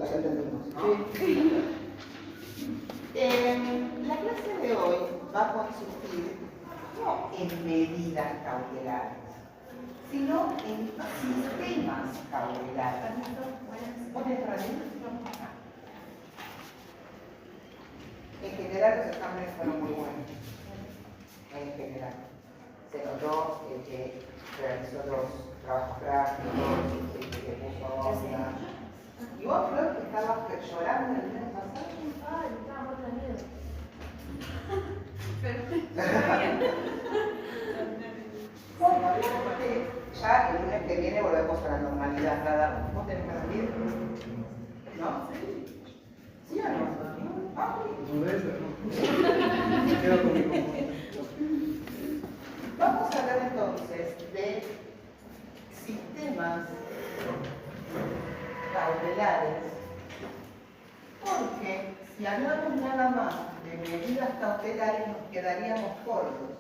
Nos entendemos, ¿no? La clase de hoy va a consistir no en medidas cautelares, sino en sistemas cautelares. En general los exámenes fueron muy buenos. En general. Se notó que realizó los trabajos prácticos, que puso onda. ¿Y vos, Flor, que estabas llorando el mes pasado? Ay, estaba muerta de miedo. Bueno, ya el lunes que viene volvemos a la normalidad. Nada, ¿vos tenés que salir? ¿No? ¿Sí o no? Ah, vamos a hablar entonces de sistemas cautelares, porque si hablamos nada más de medidas cautelares nos quedaríamos cortos.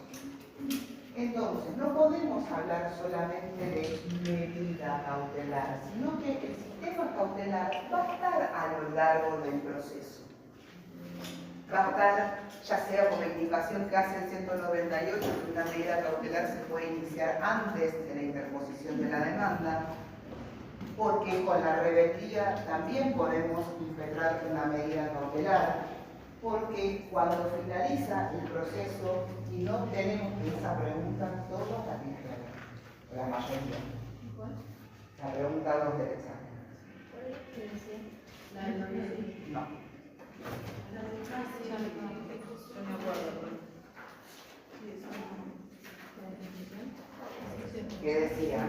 Entonces, no podemos hablar solamente de medida cautelar, sino que el sistema cautelar va a estar a lo largo del proceso. Va a estar, ya sea por la indicación que hace el 198, que una medida cautelar se puede iniciar antes de la interposición de la demanda, porque con la rebeldía también podemos impetrar una medida cautelar, porque cuando finaliza el proceso y no tenemos esa pregunta, todos la tienen, la mayoría. La pregunta 2 del examen. No. Que decía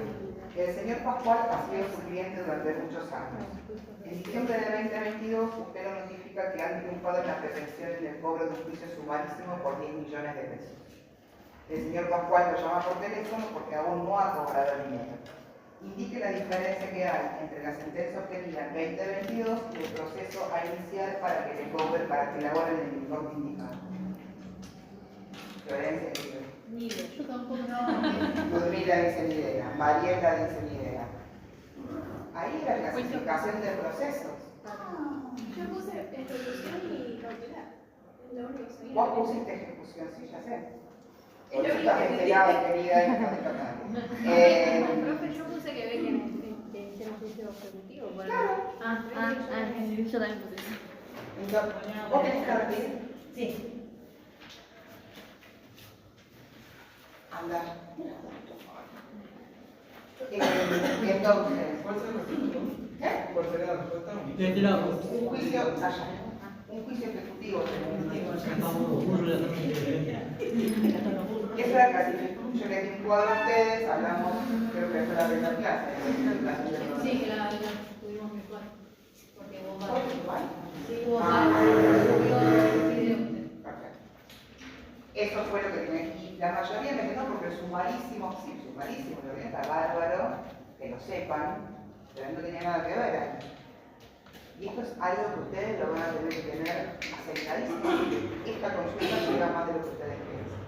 que el señor Pascual ha sido su cliente durante muchos años. En diciembre de 2022, usted lo notifica que han triunfado en la pretensión en el cobro de un juicio sumarísimo por 10 millones de pesos. El señor Pascual lo llama por teléfono porque aún no ha cobrado el dinero. Indique la diferencia que hay entre la sentencia obtenida en 2022 y el proceso a iniciar para que le cobren, para que elaboren el importe indicado. Florencia dice. Ni idea. Yo tampoco no. Ludmila dice ni idea. Mariela dice ni idea. Ahí la clasificación de procesos. Yo puse ejecución y cautelar. Es lo único que sabía. Vos pusiste ejecución, sí, ya sé. Es lo único Estás que enterada, sé. querida, y no te toca. Profe, yo puse que ve que tenemos un juicio ejecutivo. Claro. Yo también puse eso. Entonces, ¿vos tenés que repetir? Sí. Anda. Entonces, ¿Cuál será la respuesta? ¿qué? ¿Cuál será la respuesta? Un juicio, allá. Un juicio ejecutivo. Esa es la clasificación. Yo les di un cuadro a ustedes, hablamos, creo que fue la primera clase. Sí, que la tuvimos virtual. Porque vos ¿Fue vas. igual? Sí, vos Ah. vas. Subió el video. Perfecto. Eso fue lo que tiene. Y la mayoría me dijo, no, porque el sumarísimo, sí, el sumarísimo, lo que está bárbaro, que lo sepan, pero no tenía nada que ver ahí. Y esto es algo que ustedes lo van a tener que tener aceitadísimo. Esta consulta llega más de lo que ustedes piensan.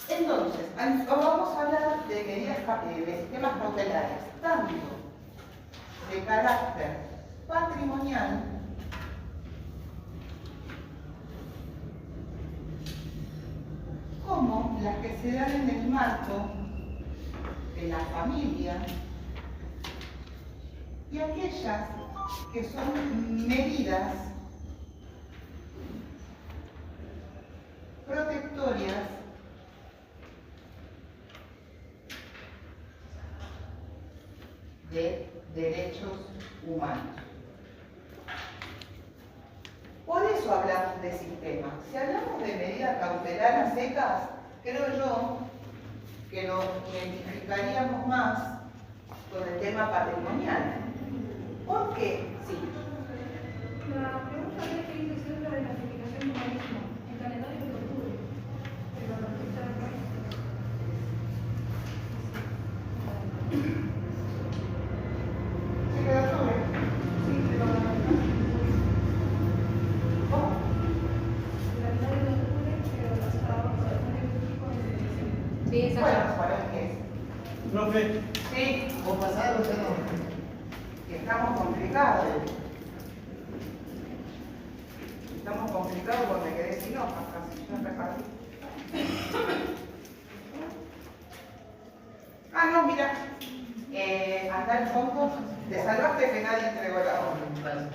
Entonces, vamos a hablar de medidas, de sistemas cautelares, tanto de carácter patrimonial como las que se dan en el marco de la familia y aquellas que son medidas protectorias de derechos humanos. Por eso hablamos de sistemas. Si hablamos de medida cautelar a secas, creo yo que nos identificaríamos más con el tema patrimonial. ¿Por qué? Sí. La pregunta es que dice si es la de clasificación de humanismo, el calendario de octubre, pero la fecha de acá. ¿Sí quedó sobre? Sí, pero ¿Cómo? el calendario de octubre, pero las calendario específico es de diciembre. Sí, Bueno, exacto. ¿cuál es? Profe, Sí. ¿Vos pasaron o no? que estamos complicados. Estamos complicados porque me quedé sin hojas casi, ya repartí. Ah, no, mira. Acá al fondo, te salvaste que nadie entregó la hoja.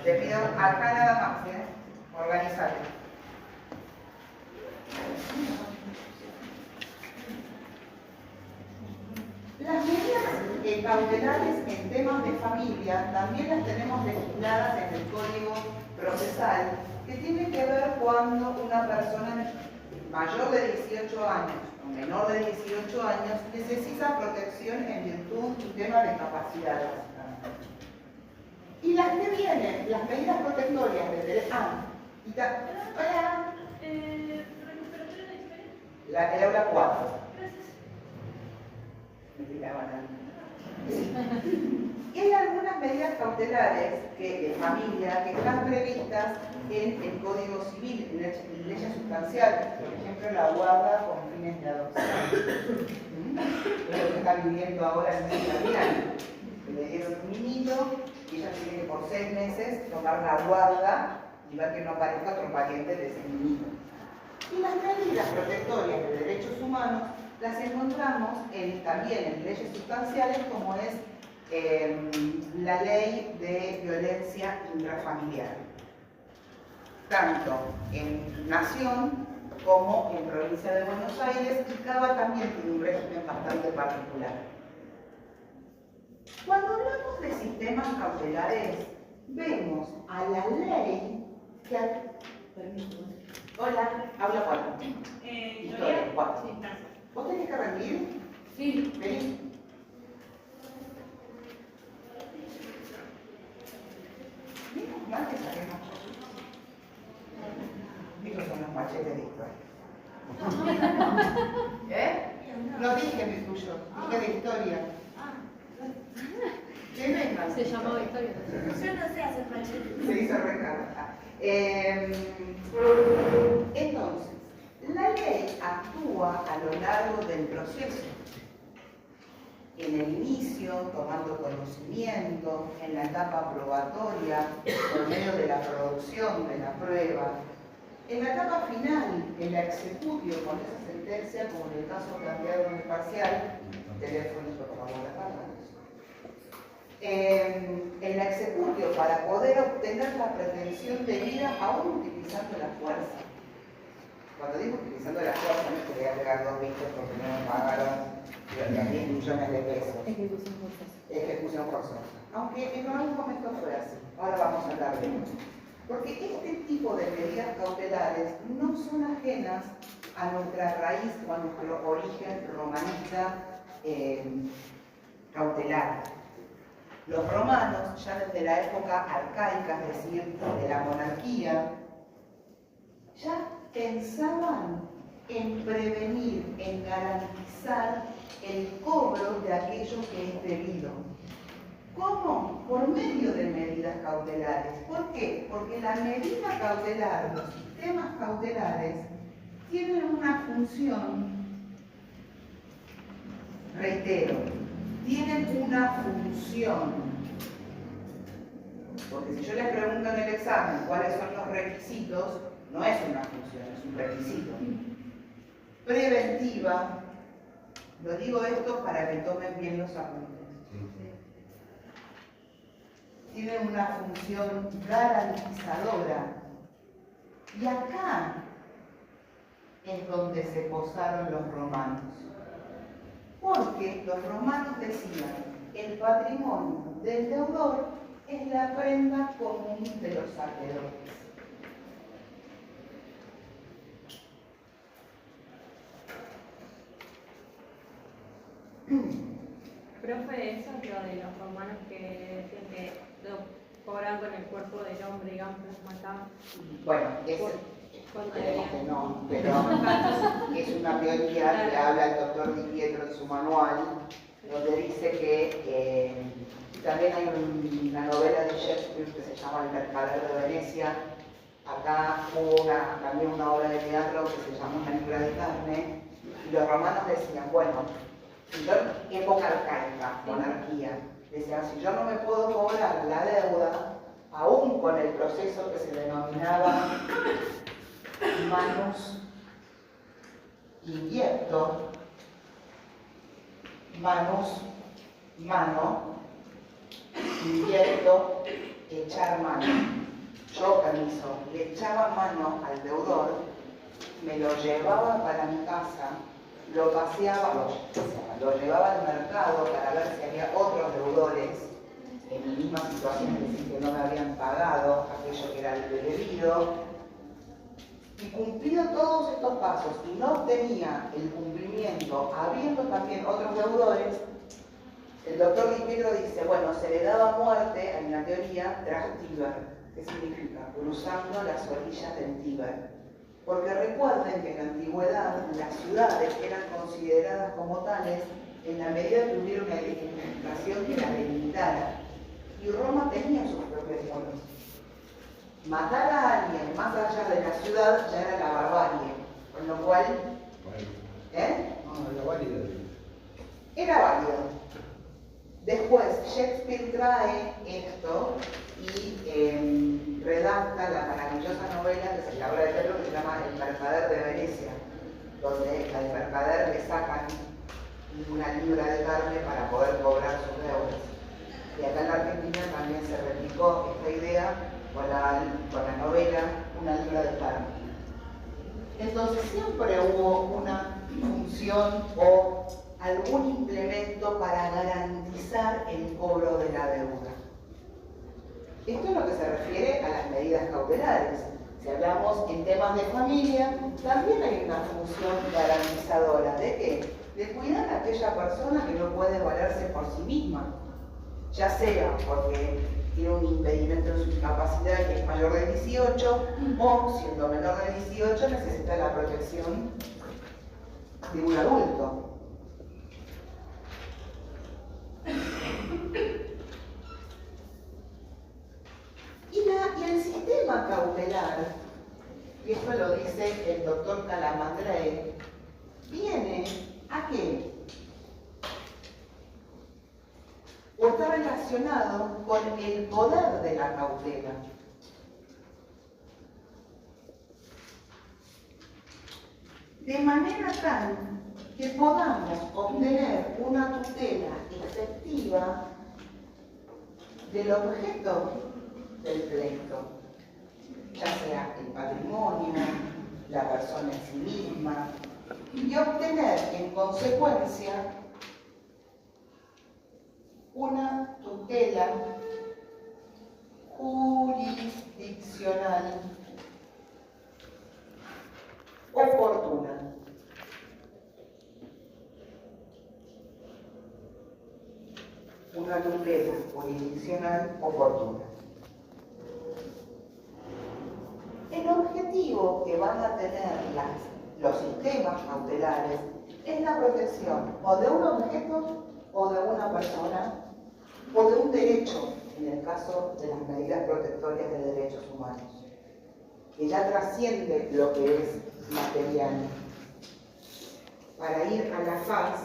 Te pido acá nada más, organizarte. Las medidas cautelares en temas de familia también las tenemos legisladas en el Código Procesal, que tiene que ver cuando una persona mayor de 18 años o menor de 18 años necesita protección en virtud de un tema de capacidad. Y las que vienen, las medidas protectorias de derecho. Hola. ¿Recuperación de historia? El aula 4. Gracias. Me tiraban a y hay algunas medidas cautelares de familia que están previstas en el Código Civil, en leyes sustanciales, por ejemplo la guarda con fines de adopción. Es lo que están viviendo ahora en Adrián, que le dieron un niñito y ella tiene que por 6 meses tomar la guarda y ver que no aparezca otro pariente de ese niñito. Y las medidas protectorias de derechos humanos las encontramos también en leyes sustanciales como es la ley de violencia intrafamiliar, tanto en Nación como en Provincia de Buenos Aires, y Cava también tiene un régimen bastante particular. Cuando hablamos de sistemas cautelares, vemos a la ley que... Hola, habla 4. Historia 4. Sí, gracias. ¿Vos tenés que rendir? Sí. Vení. Menos mal que saqué machetes. Estos son los machetes de historia. ¿Eh? No dije de tuyo, dije de historia. ¿Qué venga? Se llamaba historia. Yo no sé hacer machete. Se hizo recarga. Entonces, la ley actúa a lo largo del proceso. En el inicio, tomando conocimiento, en la etapa probatoria, por medio de la producción de la prueba, en la etapa final, en la executio con esa sentencia, como en el caso planteado en el parcial, teléfono, por favor, en la executio para poder obtener la pretensión debida aún utilizando la fuerza. Cuando digo utilizando la fuerza, no es que voy a pegar 2 bichos porque no me pagaron 10 millones de pesos. Ejecución forzosa. Ejecución forzosa. Aunque en algún momento fue así. Ahora vamos a hablar de eso. Porque este tipo de medidas cautelares no son ajenas a nuestra raíz o a nuestro origen romanista cautelar. Los romanos, ya desde la época arcaica, es decir, de la monarquía, ya pensaban en prevenir, en garantizar el cobro de aquello que es debido. ¿Cómo? Por medio de medidas cautelares. ¿Por qué? Porque la medida cautelar, los sistemas cautelares, tienen una función, reitero, tienen una función. Porque si yo les pregunto en el examen cuáles son los requisitos, no es una función, es un requisito. Preventiva, lo digo esto para que tomen bien los apuntes. Tiene una función garantizadora. Y acá es donde se posaron los romanos. Porque los romanos decían, el patrimonio del deudor es la prenda común de los acreedores. Profe, eso es lo de los romanos que decían que lo cobraban con el cuerpo del hombre, digamos, que los mataban. Bueno, esperemos que no, pero es una teoría que habla el doctor Di Pietro en su manual, donde dice que también hay una novela de Shakespeare que se llama El Mercader de Venecia. Acá hubo también una obra de teatro que se llamó Una libra de carne, y los romanos decían, bueno, época arcaica, monarquía, Decía, si yo no me puedo cobrar la deuda, aún con el proceso que se denominaba manus invierto, mano, invierto, echar mano. Yo, permiso, le echaba mano al deudor, me lo llevaba para mi casa, lo paseaba, lo llevaba al mercado para ver si había otros deudores en mi misma situación, es decir, que no me habían pagado aquello que era el debido. Y cumplido todos estos pasos y no obtenía el cumplimiento, habiendo también otros deudores, el doctor Di Pietro dice, bueno, se le daba muerte, en la teoría, tras Tíber. ¿Qué significa? Cruzando las orillas del Tíber. Porque recuerden que en la antigüedad las ciudades eran consideradas como tales en la medida que hubiera una legislación que las delimitara. Y Roma tenía sus propios muros. Matar a alguien más allá de la ciudad ya era la barbarie, con lo cual, No, era válido. era válido. Después, Shakespeare trae esto y redacta la maravillosa novela que se habla de teatro que se llama El Mercader de Venecia, donde al mercader le sacan una libra de carne para poder cobrar sus deudas. Y acá en la Argentina también se replicó esta idea con la novela Una libra de carne. Entonces siempre hubo una función o algún implemento para garantizar el cobro de la deuda. Esto es lo que se refiere a las medidas cautelares. Si hablamos en temas de familia, también hay una función garantizadora. ¿De qué? De cuidar a aquella persona que no puede valerse por sí misma. Ya sea porque tiene un impedimento en su capacidad y es mayor de 18, o siendo menor de 18 necesita la protección de un adulto. Y el sistema cautelar, y esto lo dice el doctor Calamandrei, viene ¿a qué? O está relacionado con el poder de la cautela. De manera tal que podamos obtener una tutela efectiva del objeto del pleito, ya sea el patrimonio, la persona en sí misma, y obtener en consecuencia una tutela jurisdiccional oportuna. Una tutela jurisdiccional oportuna. El objetivo que van a tener los sistemas cautelares es la protección o de un objeto o de una persona o de un derecho, en el caso de las medidas protectorias de derechos humanos, que ya trasciende lo que es material, para ir a la faz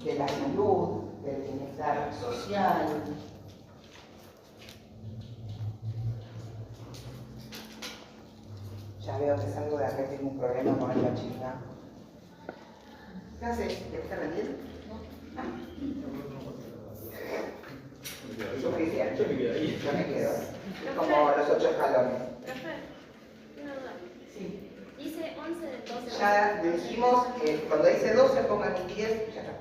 de la salud, del bienestar social. Ya veo que salgo de acá y tengo un problema con esta chica. ¿Qué haces? ¿Quieres rendir? Suficiente. Yo me quedo ahí. Yo me quedo. Como los 8 escalones. Profe, una duda. Sí. Dice 11 del 12. Ya dijimos que cuando dice 12 pongan un 10, ya está.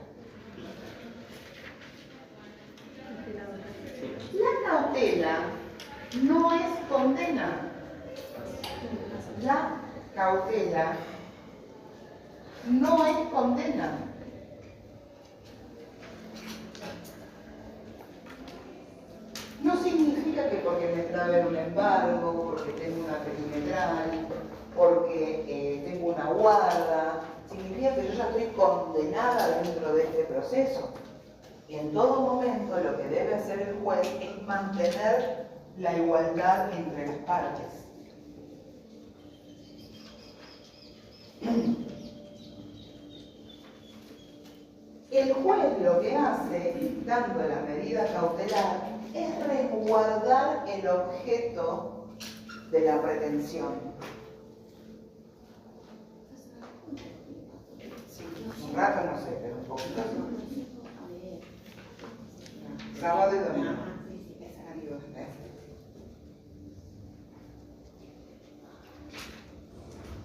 La cautela no es condena. La cautela no es condena. No significa que porque me traben un embargo, porque tengo una perimetral, porque tengo una guarda, significa que yo ya estoy condenada dentro de este proceso. Y en todo momento lo que debe hacer el juez es mantener la igualdad entre las partes. El juez lo que hace, dictando la medida cautelar, es resguardar el objeto de la pretensión. Sí, un rato no sé, pero un poquito sí. Sábado y domingo.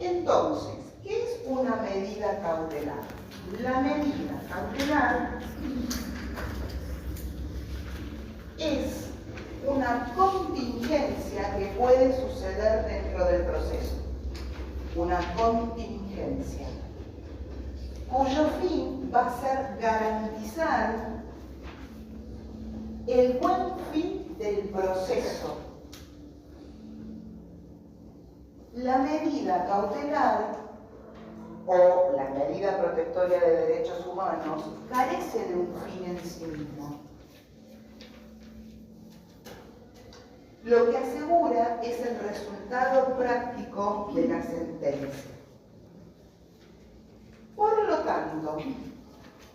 Entonces, ¿qué es una medida cautelar? La medida cautelar es una contingencia que puede suceder dentro del proceso. Una contingencia cuyo fin va a ser garantizar el buen fin del proceso. La medida cautelar o la medida protectoria de derechos humanos carece de un fin en sí mismo. Lo que asegura es el resultado práctico de la sentencia. Por lo tanto,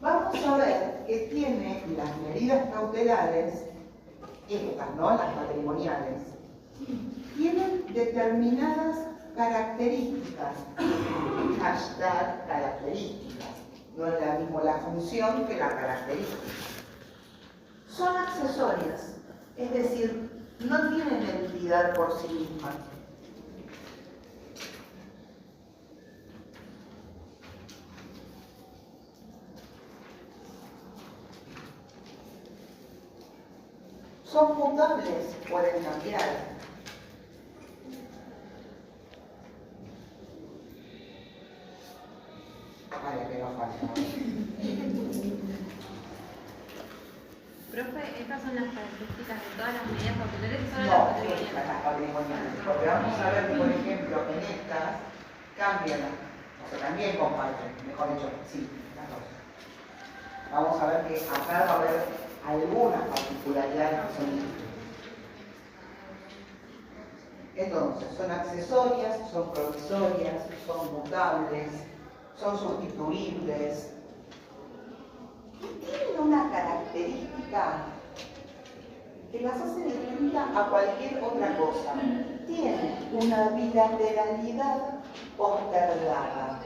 vamos a ver que tiene las medidas cautelares, estas, ¿no? Las patrimoniales, tienen determinadas características, hashtag características, no es la misma la función que la característica. Son accesorias, es decir, no tienen entidad por sí mismas. Son mutables, pueden cambiar. Vale, pero falta. Profe, estas son las características de todas las medidas cautelares y solo No, las estas, patrimoniales. las patrimoniales. Porque vamos a ver que, por ejemplo, en estas cambian, o sea, también comparten, mejor dicho, sí, las dos. Vamos a ver que acá va a haber algunas particularidades que son distintas. Entonces, son accesorias, son provisorias, son mutables, son sustituibles. Y tienen una característica que las hace distintas a cualquier otra cosa. Tienen una bilateralidad postergada.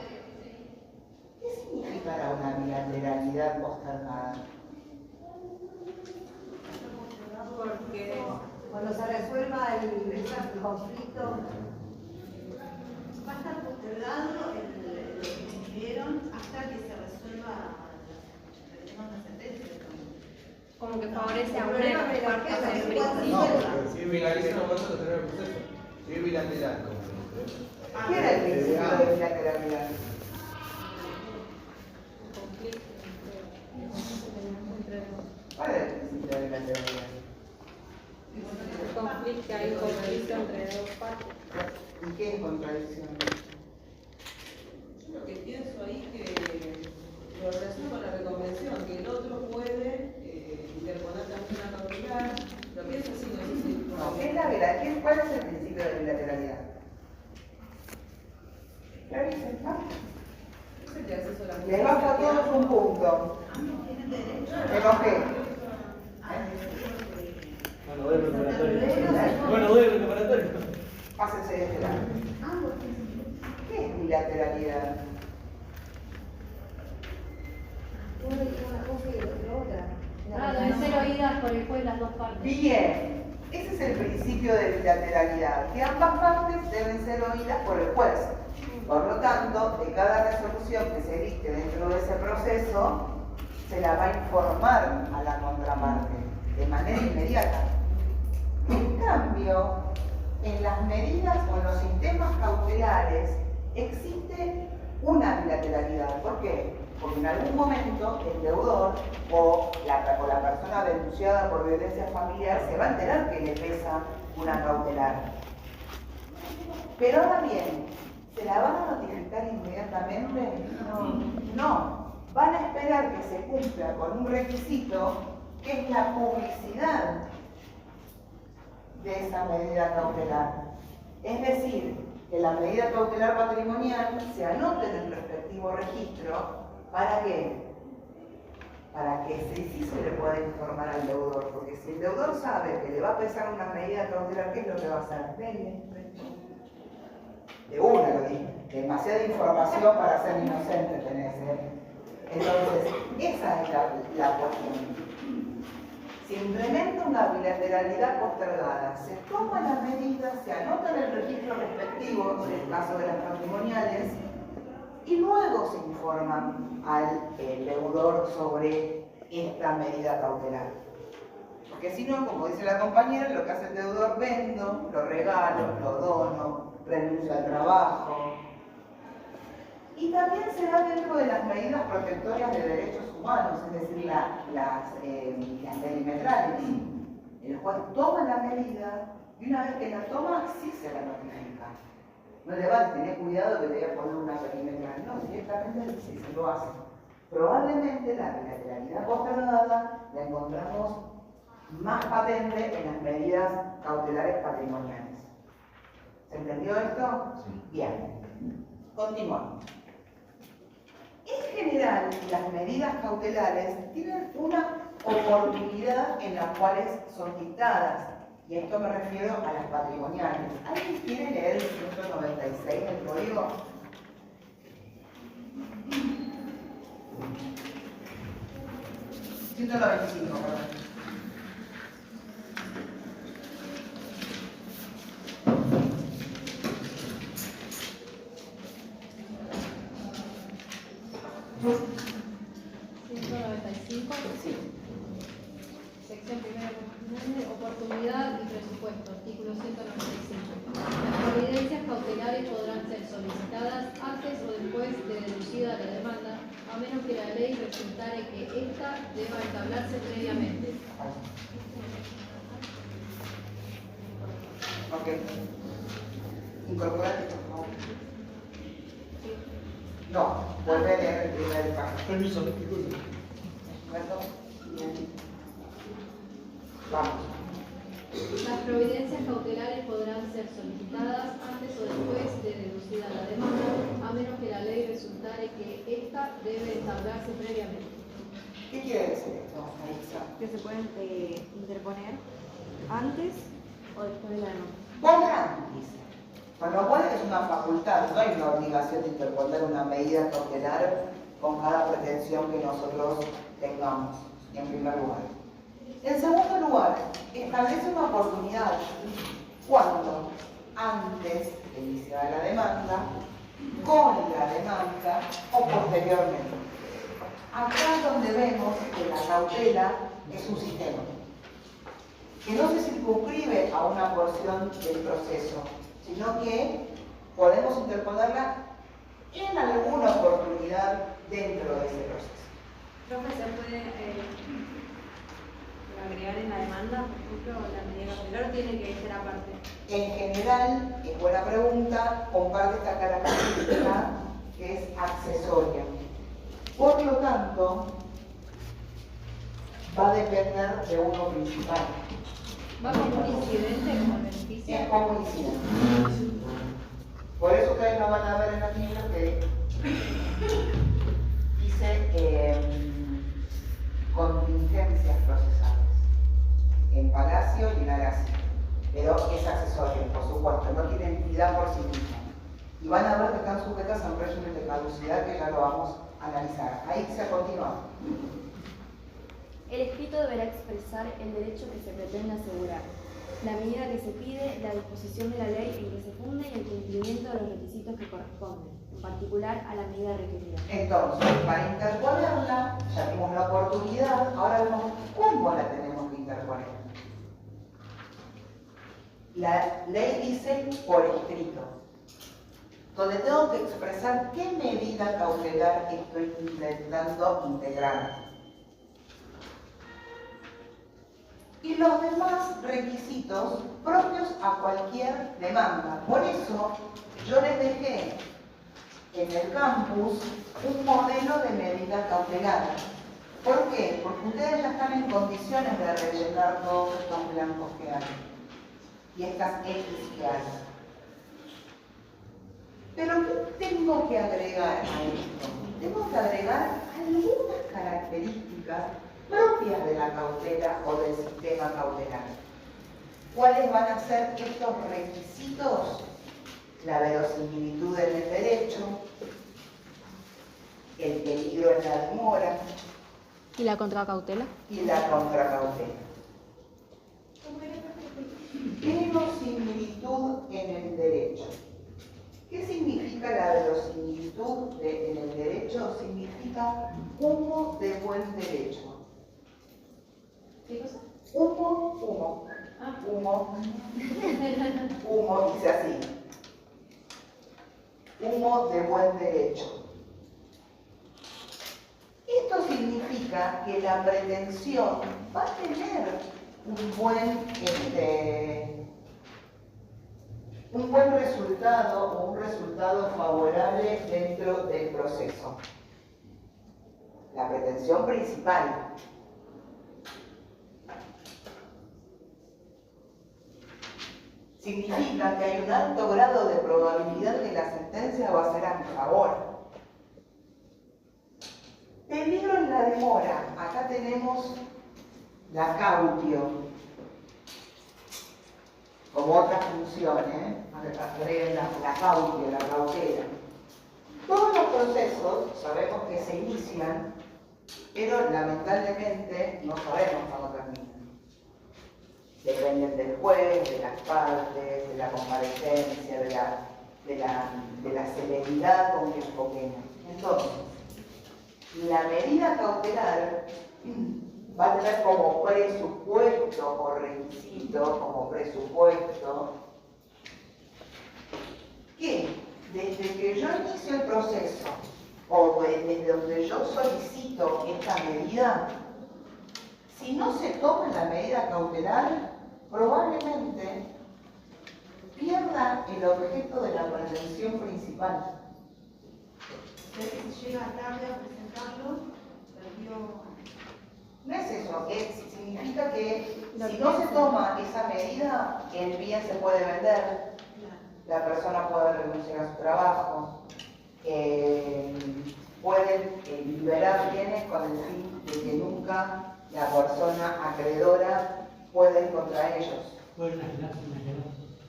¿Qué significará una bilateralidad postergada? Porque Cuando se resuelva el conflicto, Va a estar postergado lo que pidieron hasta que se resuelva una sentencia. como que favorece a una problema de de las la partes casa, del sí, principio. No, porque si es bilateral, no vas a tener el proceso. Si es bilateral, como ¿Qué era el principio de bilateralidad? Conflicto entre dos. ¿Cuál era el principio de bilateralidad? El conflicto hay contradicción entre dos partes. ¿Y qué es contradicción? Lo que pienso ahí que lo relaciono con la reconvención, que el otro puede interponer también una cautelar. Lo pienso así, no sé si. No, ¿qué es la bilateralidad? ¿Cuál es el principio de bilateralidad? ¿Qué dicen? ¿No? Es el de acceso a la Les bajo a todos un punto. ¿Menos qué? Bueno, voy al preparatorio. Bueno, voy al preparatorio. Pásense de este lado. ¿Qué es bilateralidad? uno dice una cosa y el otro otra. Ah, deben ser oídas por el juez las dos partes. Bien, ese es el principio de bilateralidad, que ambas partes deben ser oídas por el juez. Por lo tanto, de cada resolución que se dicte dentro de ese proceso, se la va a informar a la contraparte de manera inmediata. En cambio, en las medidas o en los sistemas cautelares existe una bilateralidad. ¿Por qué? Porque en algún momento el deudor o la persona denunciada por violencia familiar se va a enterar que le pesa una cautelar. Pero ahora bien, ¿se la van a notificar inmediatamente? No. Van a esperar que se cumpla con un requisito que es la publicidad de esa medida cautelar. Es decir, que la medida cautelar patrimonial se anote en el respectivo registro. ¿Para qué? para que sí se le pueda informar al deudor, porque si el deudor sabe que le va a pesar una medida cautelar, ¿qué es lo que va a hacer? De una lo dije, demasiada información para ser inocente tenés, ¿eh? Entonces, esa es la cuestión. Se implementa una bilateralidad postergada, se toma la medida, se anota en el registro respectivo, en el caso de las patrimoniales, y luego se informa al deudor sobre esta medida cautelar. Porque si no, como dice la compañera, lo que hace el deudor, vendo, lo regalo, lo dono, renuncio al trabajo. Y también se da dentro de las medidas protectoras de derechos humanos, es decir, las perimetrales. El juez toma la medida y una vez que la toma, sí se la notifica. No le va a tener cuidado que le voy a poner una perimetral, no, directamente sí se lo hace. Probablemente la bilateralidad postergada la encontramos más patente en las medidas cautelares patrimoniales. ¿Se entendió esto? Sí. Bien. Continuamos. En general, las medidas cautelares tienen una oportunidad en las cuales son dictadas, y a esto me refiero a las patrimoniales. ¿Alguien quiere leer el 196 del código? $195, perdón. Sección primera, oportunidad y presupuesto, artículo 195. Las providencias cautelares podrán ser solicitadas antes o después de deducida la demanda, a menos que la ley resultare que ésta deba establecerse previamente. Ok. Incorporate, por favor. No, vuelve a leer el primer párrafo. Permiso, disculpe. ¿Verdad? Bien. Vamos. Las providencias cautelares podrán ser solicitadas antes o después de deducida la demanda, a menos que la ley resultare que ésta debe establecerse previamente. ¿Qué quiere decir esto, Marisa? Que se pueden interponer antes o después de la demanda. Por antes. Con lo cual es una facultad, no hay una obligación de interponer una medida cautelar con cada pretensión que nosotros tengamos, en primer lugar. En segundo lugar, establece una oportunidad cuando antes de iniciar la demanda, con la demanda o posteriormente. Acá es donde vemos que la cautela es un sistema que no se circunscribe a una porción del proceso, sino que podemos interponerla en alguna oportunidad dentro de ese proceso. Profe, ¿se puede agregar en la demanda, por ejemplo, la medida cautelar, o tiene que ser aparte? En general, es buena pregunta, comparte esta característica que es accesoria. Por lo tanto, va a depender de uno principal. ¿Va como un incidente como beneficio? Es como incidente. Por eso ustedes no van a ver en los libros que dice contingencias procesales en Palacio y en Aracia. Pero es accesorio, por supuesto, no tiene entidad por sí misma. Y van a ver que están sujetas a un régimen de caducidad que ya lo vamos a analizar. Ahí se continúa. El escrito deberá expresar el derecho que se pretende asegurar, la medida que se pide, la disposición de la ley en que se funde y el cumplimiento de los requisitos que corresponden, en particular a la medida requerida. Entonces, para interponerla, ya tuvimos la oportunidad, ahora vemos cómo la tenemos que interponer. La ley dice por escrito, donde tengo que expresar qué medida cautelar estoy intentando integrar. Y los demás requisitos propios a cualquier demanda. Por eso yo les dejé en el campus un modelo de medida cautelar. ¿Por qué? Porque ustedes ya están en condiciones de rellenar todos estos blancos que hay y estas X que hay. Pero ¿qué tengo que agregar a esto? Tengo que agregar algunas características características propias de la cautela o del sistema cautelar. ¿Cuáles van a ser estos requisitos? La verosimilitud en el derecho, el peligro en la demora ¿Y la contracautela? y la contracautela. Verosimilitud en el derecho. ¿Qué significa la verosimilitud en el derecho? Significa humo de buen derecho. ¿Qué cosa? Humo, Ah. humo, dice así. Humo de buen derecho. Esto significa que la pretensión va a tener un buen resultado o un resultado favorable dentro del proceso. La pretensión principal. Significa que hay un alto grado de probabilidad que la sentencia va a ser a mi favor. Peligro en la demora. Acá tenemos la cautio como otra función, agreguen la cautio, la cautela. Todos los procesos sabemos que se inician, pero lamentablemente no sabemos cuándo terminan. Dependen del juez, de las partes, de la comparecencia, de la celeridad con que enfoquemos. Entonces, la medida cautelar va a tener como presupuesto o requisito, como presupuesto, que desde que yo inicio el proceso o desde donde yo solicito esta medida, si no se toma la medida cautelar, probablemente pierda el objeto de la pretensión principal. Si llega tarde a presentarlo, perdió. No es eso, significa que si no se toma esa medida, el bien se puede vender, la persona puede renunciar a su trabajo, pueden liberar bienes con el fin de que nunca la persona acreedora pueda ir contra ellos.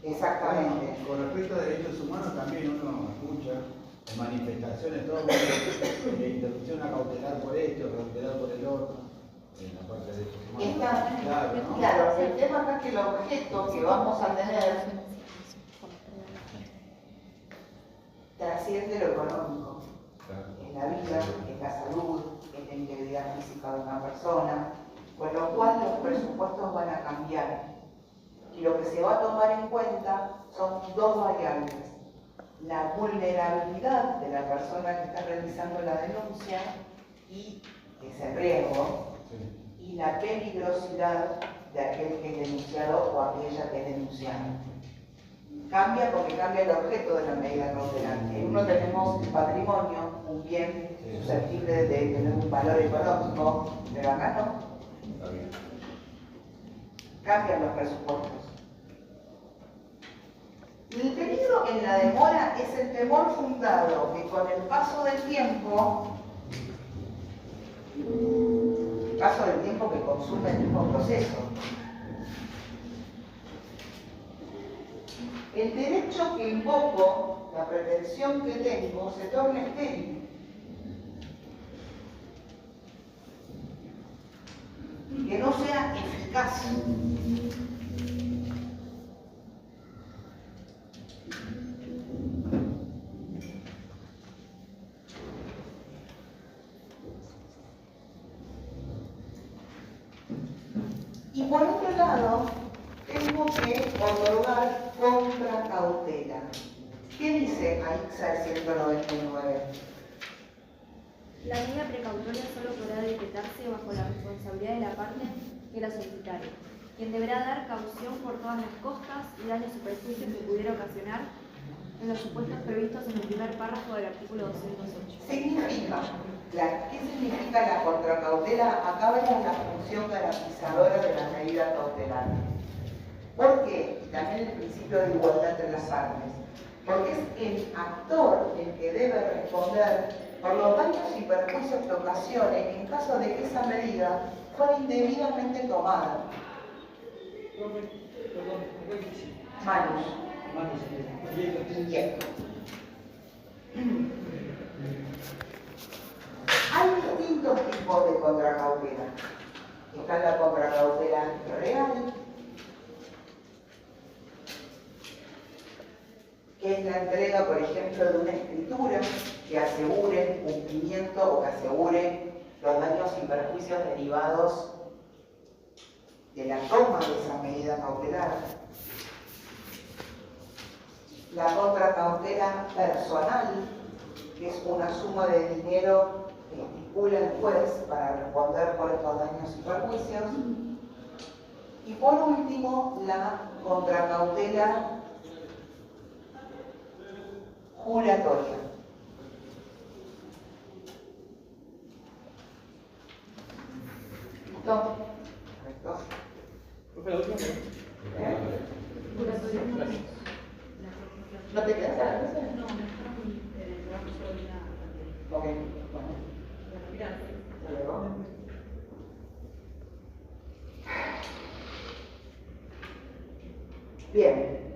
Exactamente. Con respecto a derechos humanos también uno escucha manifestaciones, todo interrupción a cautelar por esto, cautelar por el otro, en la parte de derechos humanos. Claro, ¿no? Claro, el tema acá es que el objeto que vamos a tener trasciende lo económico. En la vida, en la salud, en la integridad física de una persona, con lo cual los presupuestos van a cambiar. Y lo que se va a tomar en cuenta son dos variables: la vulnerabilidad de la persona que está realizando la denuncia y ese riesgo, y la peligrosidad de aquel que es denunciado o aquella que es denunciada. Cambia porque cambia el objeto de la medida cautelar. En uno tenemos el patrimonio, un bien susceptible de tener un valor económico, pero acá no. Cambian los presupuestos. El peligro en la demora es el temor fundado que con el paso del tiempo que consume el mismo proceso, el derecho que invoco, la pretensión que tengo, se torna estéril. Que no sea eficaz. Y por otro lado, tengo que otorgar contracautela. ¿Qué dice AICSA 199? La medida precautoria solo podrá decretarse bajo la responsabilidad de la parte que la solicitare, quien deberá dar caución por todas las costas y daños o perjuicios que pudiera ocasionar en los supuestos previstos en el primer párrafo del artículo 208. ¿Qué significa la contracautela? Acá vemos la función garantizadora de la medida cautelar. ¿Por qué? También el principio de igualdad entre las partes. Porque es el actor el que debe responder por los daños y perjuicios que ocasione en caso de que esa medida fuera indebidamente tomada. Manos. Bien. Hay distintos tipos de contracautela. Está la contracautela real, que es la entrega, por ejemplo, de una escritura que asegure el cumplimiento o que asegure los daños y perjuicios derivados de la toma de esa medida cautelar. La contracautela personal, que es una suma de dinero que estipula el juez para responder por estos daños y perjuicios. Y por último, la contracautela juratoria. ¿Listo? ¿Correcto? ¿No te quedas a la clase? No, solo vi nada. Ok, bueno. Gracias. Hasta luego. Bien.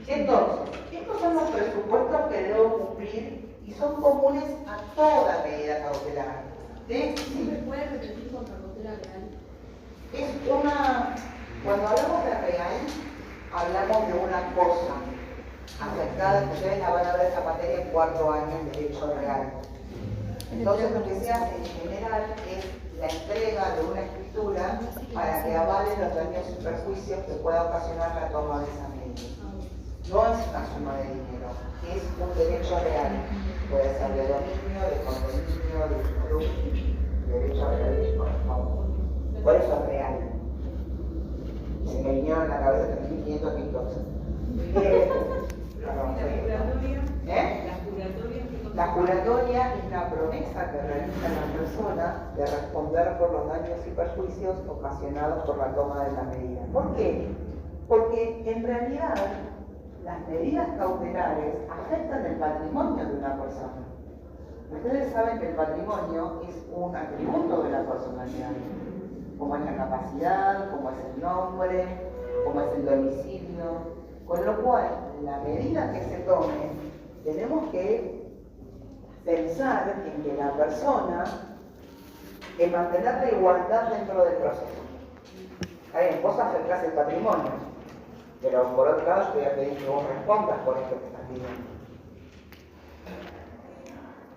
Entonces, estos son los presupuestos que debo cumplir y son comunes a toda medida cautelar. ¿Me puede repetir contracautela real? Es una... Cuando hablamos de real, hablamos de una cosa afectada, que ustedes la van a ver esa materia en cuarto año en Derecho Real. Entonces lo que se hace en general es la entrega de una escritura para que avale los daños y perjuicios que pueda ocasionar la toma de esa medida. No es una suma de dinero, es un derecho real. Puede ser de dominio, de condominio, de usufructo, derecho real, por favor. Por eso es real. Se me vinieron a la cabeza 3.500 TikToks. La juratoria es la promesa que realiza la persona de responder por los daños y perjuicios ocasionados por la toma de la medida. ¿Por qué? Porque en realidad las medidas cautelares afectan el patrimonio de una persona. Ustedes saben que el patrimonio es un atributo de la personalidad, como es la capacidad, como es el nombre, como es el domicilio, con lo cual la medida que se tome tenemos que pensar en que la persona, en mantener la igualdad dentro del proceso. Vos afectás el patrimonio, pero por otro lado yo voy a pedir que vos respondas por esto que estás pidiendo.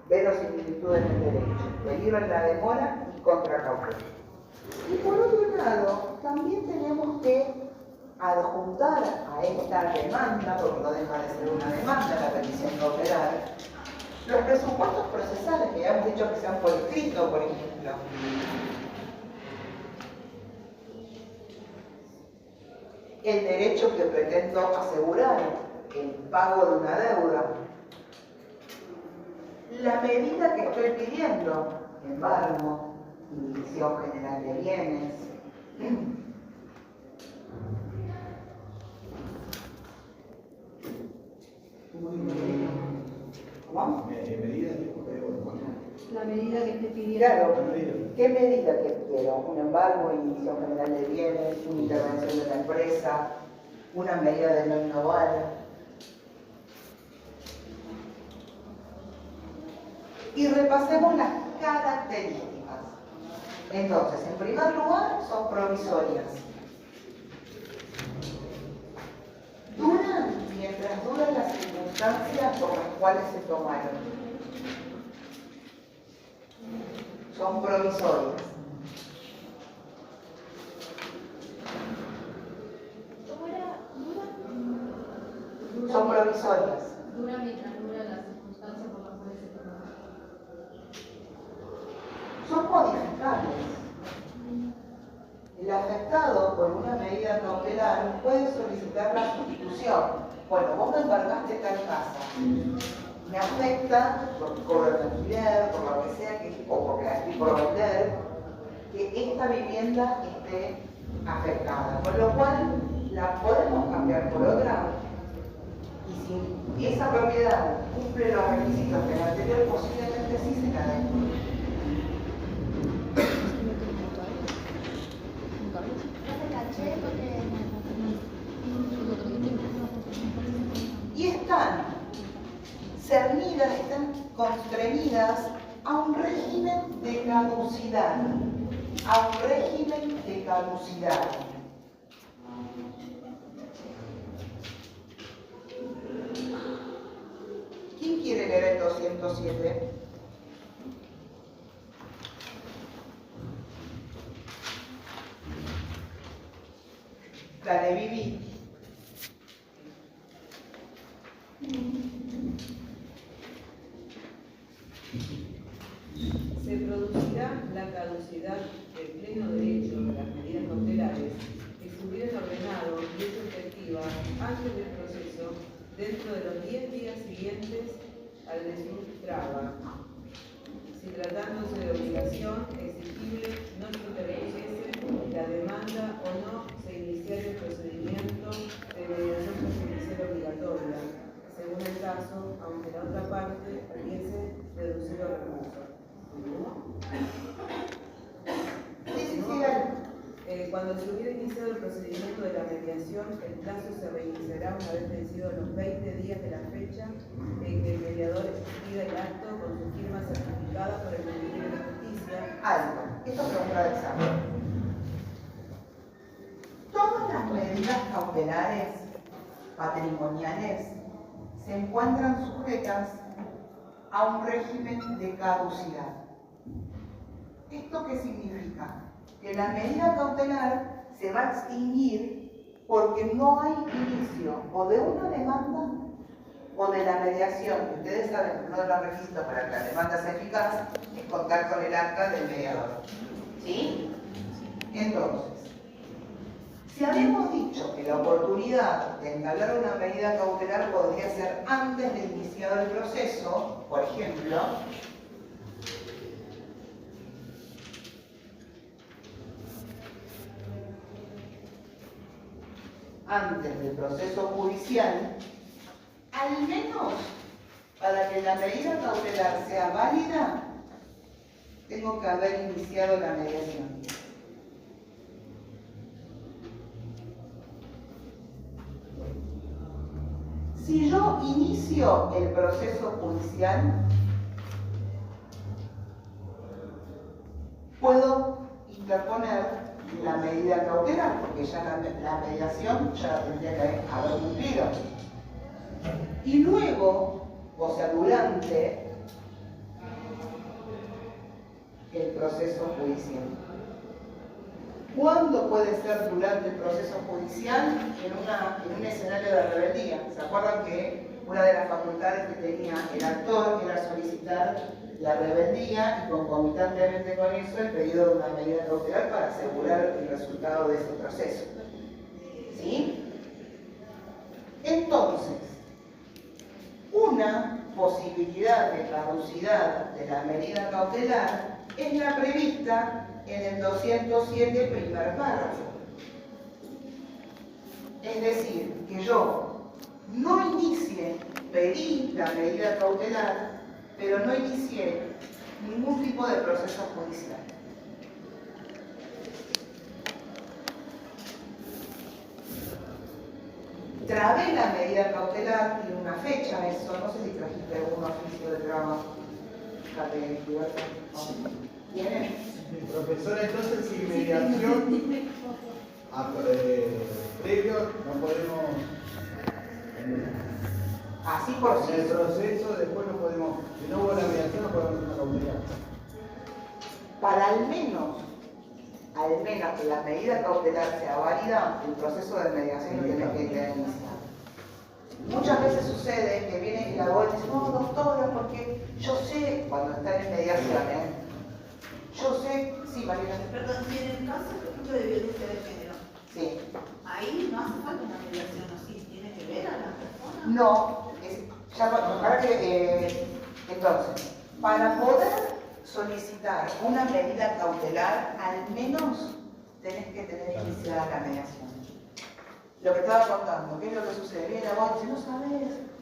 Verosimilitud en el derecho, peligro en la demora y contracautela. Y por otro lado, también tenemos que adjuntar a esta demanda, porque no deja de ser una demanda la petición cautelar, los presupuestos procesales que ya hemos dicho que sean por escrito, por ejemplo. El derecho que pretendo asegurar, el pago de una deuda. La medida que estoy pidiendo, embargo, inhibición general de bienes. ¿Cómo? La medida que esté pidiendo. Claro, ¿qué medida que quiero? Un embargo, inhibición general de bienes, una intervención de la empresa, una medida de no innovar. Y repasemos las características. Entonces, en primer lugar, son provisorias. Duran mientras duran las circunstancias por las cuales se tomaron. Son provisorias. Son provisorias. Dura mientras dura las circunstancias por las cuales se tomaron. Son modificables. El afectado por una medida cautelar puede solicitar la sustitución. Bueno, vos me embargaste tal casa. Me afecta, porque cobro el alquiler, por lo que sea, o porque la estoy por vender, que esta vivienda esté afectada. Con lo cual, la podemos cambiar por otra. Y si esa propiedad cumple los requisitos que la anterior, posiblemente sí se la den. Y están cernidas, están constreñidas a un régimen de caducidad. A un régimen de caducidad. ¿Quién quiere leer el 207? Dale, Vivi. Se producirá la caducidad del pleno derecho de las medidas cautelares que se hubieran ordenado y hecho efectiva antes del proceso dentro de los 10 días siguientes al de su traba, si tratándose de obligación exigible no se interpusiese la demanda o no se iniciara el procedimiento de mediación prejudicial obligatoria, según el caso, aunque la otra parte hubiese deducido recurso. Cuando se hubiera iniciado el procedimiento de la mediación, el plazo se reiniciará una vez vencidos los 20 días de la fecha en que el mediador expida el acto con su firma certificada por el Ministerio de Justicia. Algo. Esto es pregunta de examen. Todas las medidas cautelares patrimoniales se encuentran sujetas a un régimen de caducidad. ¿Esto qué significa? Que la medida cautelar se va a extinguir porque no hay inicio o de una demanda o de la mediación. Ustedes saben que uno de los requisitos para que la demanda sea eficaz es contar con el acta del mediador. ¿Sí? Entonces, si habíamos dicho que la oportunidad de entablar una medida cautelar podría ser antes de iniciado el proceso, por ejemplo, antes del proceso judicial, al menos para que la medida cautelar sea válida, tengo que haber iniciado la mediación. Si yo inicio el proceso judicial, puedo interponer la medida cautelar, porque ya la mediación ya la tendría que haber cumplido. Y luego, o sea, durante el proceso judicial. ¿Cuándo puede ser durante el proceso judicial? En un escenario de rebeldía. ¿Se acuerdan que una de las facultades que tenía el actor era solicitar la rebeldía y concomitantemente con eso el pedido de una medida cautelar para asegurar el resultado de ese proceso? ¿Sí? Entonces, una posibilidad de caducidad de la medida cautelar es la prevista en el 207 primer párrafo. Es decir, que yo no inicie, pedí la medida cautelar, pero no inicié ningún tipo de proceso judicial. Trabé la medida cautelar, tiene una fecha eso, no sé si trajiste algún oficio de trabajo. ¿Tiene? Profesora, entonces sin mediación previo no podemos. Así por sí. En el proceso después no podemos, si no hubo la mediación no podemos hacer una cautelar. Para al menos que la medida cautelar sea válida, el proceso de mediación lo tiene que quedar iniciado. Muchas veces sucede que viene el abogado y dice, no, doctora, porque yo sé, cuando están en mediación, yo sé, sí, Mariana. Perdón, si en el caso, por ejemplo, de violencia de género, Sí. ahí no hace falta una mediación, ¿o sí? ¿Tiene que ver a la persona? No, entonces, para poder solicitar una medida cautelar, al menos tenés que tener iniciada la mediación. lo que estaba contando, ¿qué es lo que sucede? Viene la abogada y dice, no sabes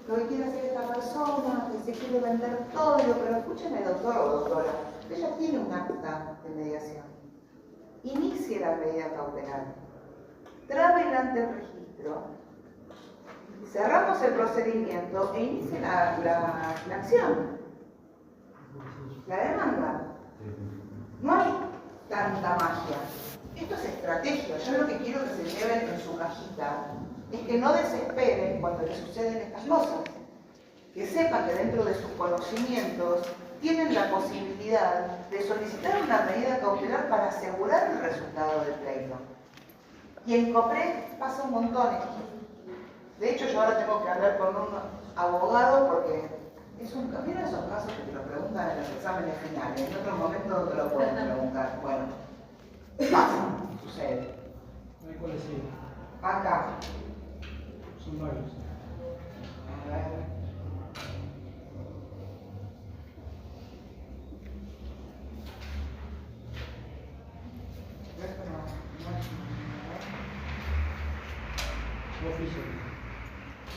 lo que quiere hacer esta persona, que se quiere vender todo, y yo, pero escúcheme, doctor o doctora, ella tiene un acta de mediación. Inicie la medida cautelar, trábela ante el registro, cerramos el procedimiento e inicie la acción, la demanda. No hay tanta magia. Esto es estrategia. Yo lo que quiero que se lleven en su cajita es que no desesperen cuando les suceden estas cosas. Que sepan que dentro de sus conocimientos tienen la posibilidad de solicitar una medida cautelar para asegurar el resultado del pleito. Y en COPRED pasa un montón esto. De hecho, yo ahora tengo que hablar con un abogado porque mira esos casos que te lo preguntan en los exámenes finales. En otro momento no te lo pueden preguntar. Bueno, pasa, sucede. ¿Cuál es el? Acá. Son varios. A ver.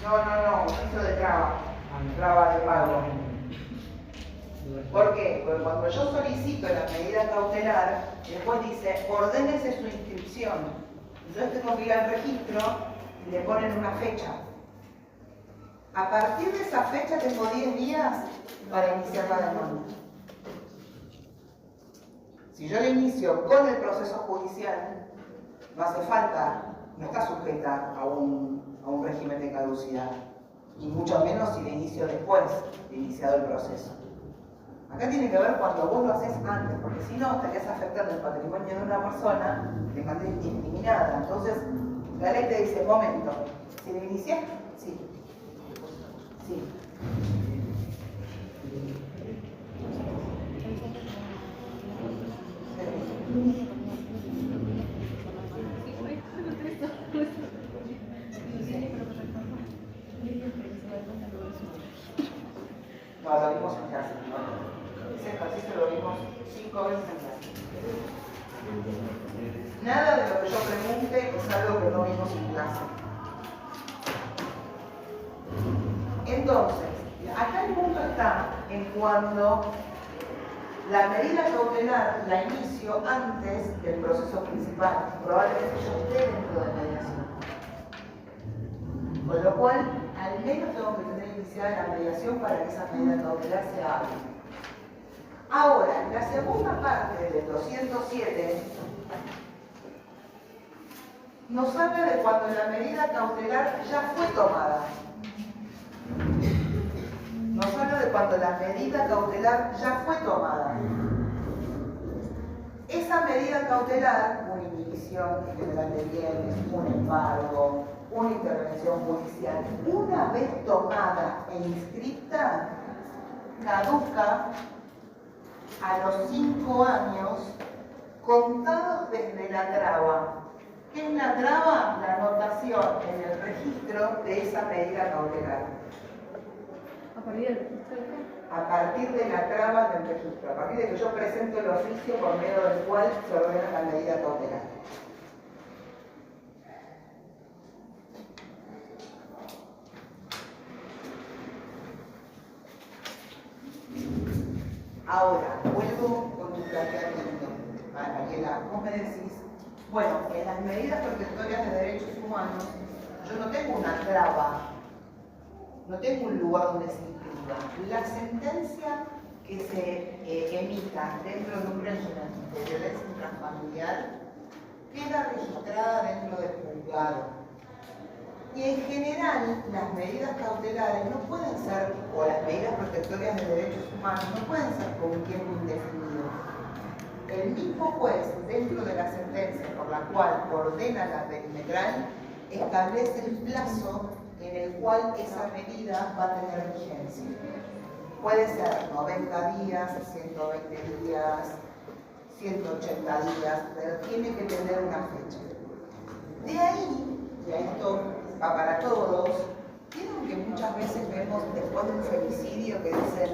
No, oficio de traba. Traba de pago. ¿Por qué? Porque cuando yo solicito la medida cautelar, después dice, ordénese su inscripción. Entonces tengo que ir al registro y le ponen una fecha. A partir de esa fecha tengo 10 días para iniciar la demanda. Si yo la inicio con el proceso judicial, no hace falta, no está sujeta a un régimen de caducidad. Y mucho menos si la inicio después de iniciado el proceso. Acá tiene que ver cuando vos lo haces antes, porque si no estarías afectando el patrimonio de una persona de manera indiscriminada. Entonces, la ley te dice, momento, si le iniciaste, sí. Sí. No, lo vimos en clase. Ese ejercicio lo vimos 5 veces en clase. Nada de lo que yo pregunte es algo que no vimos en clase. Entonces, acá el punto está en cuando la medida cautelar la inicio antes del proceso principal. Probablemente yo esté dentro de mediación. Con lo cual, al menos tengo que tener iniciada la mediación para que esa medida cautelar sea hábil. Ahora, la segunda parte del 207 nos habla de cuando la medida cautelar ya fue tomada. Nos habla de cuando la medida cautelar ya fue tomada. Esa medida cautelar, una inhibición general de bienes, un embargo, una intervención judicial, una vez tomada e inscrita, caduca a los 5 años contados desde la traba. ¿Qué es la traba? La anotación en el registro de esa medida cautelar. ¿A partir del registro? A partir de la traba del registro, a partir de que yo presento el oficio por medio del cual se ordena la medida cautelar. Ahora, vuelvo con tu planteamiento. Mariela, vos me decís, bueno, en las medidas protectoras de derechos humanos, yo no tengo una traba, no tengo un lugar donde se inscriba. La sentencia que se emita dentro de un régimen de violencia intrafamiliar queda registrada dentro del juzgado. Y en general, las medidas cautelares no pueden ser, o las medidas protectorias de derechos humanos, no pueden ser por un tiempo indefinido. El mismo juez, dentro de la sentencia por la cual ordena la perimetral, establece el plazo en el cual esa medida va a tener vigencia. Puede ser 90 días, 120 días, 180 días, pero tiene que tener una fecha. De ahí, y a esto va para todos, vieron que muchas veces vemos después de un femicidio que dicen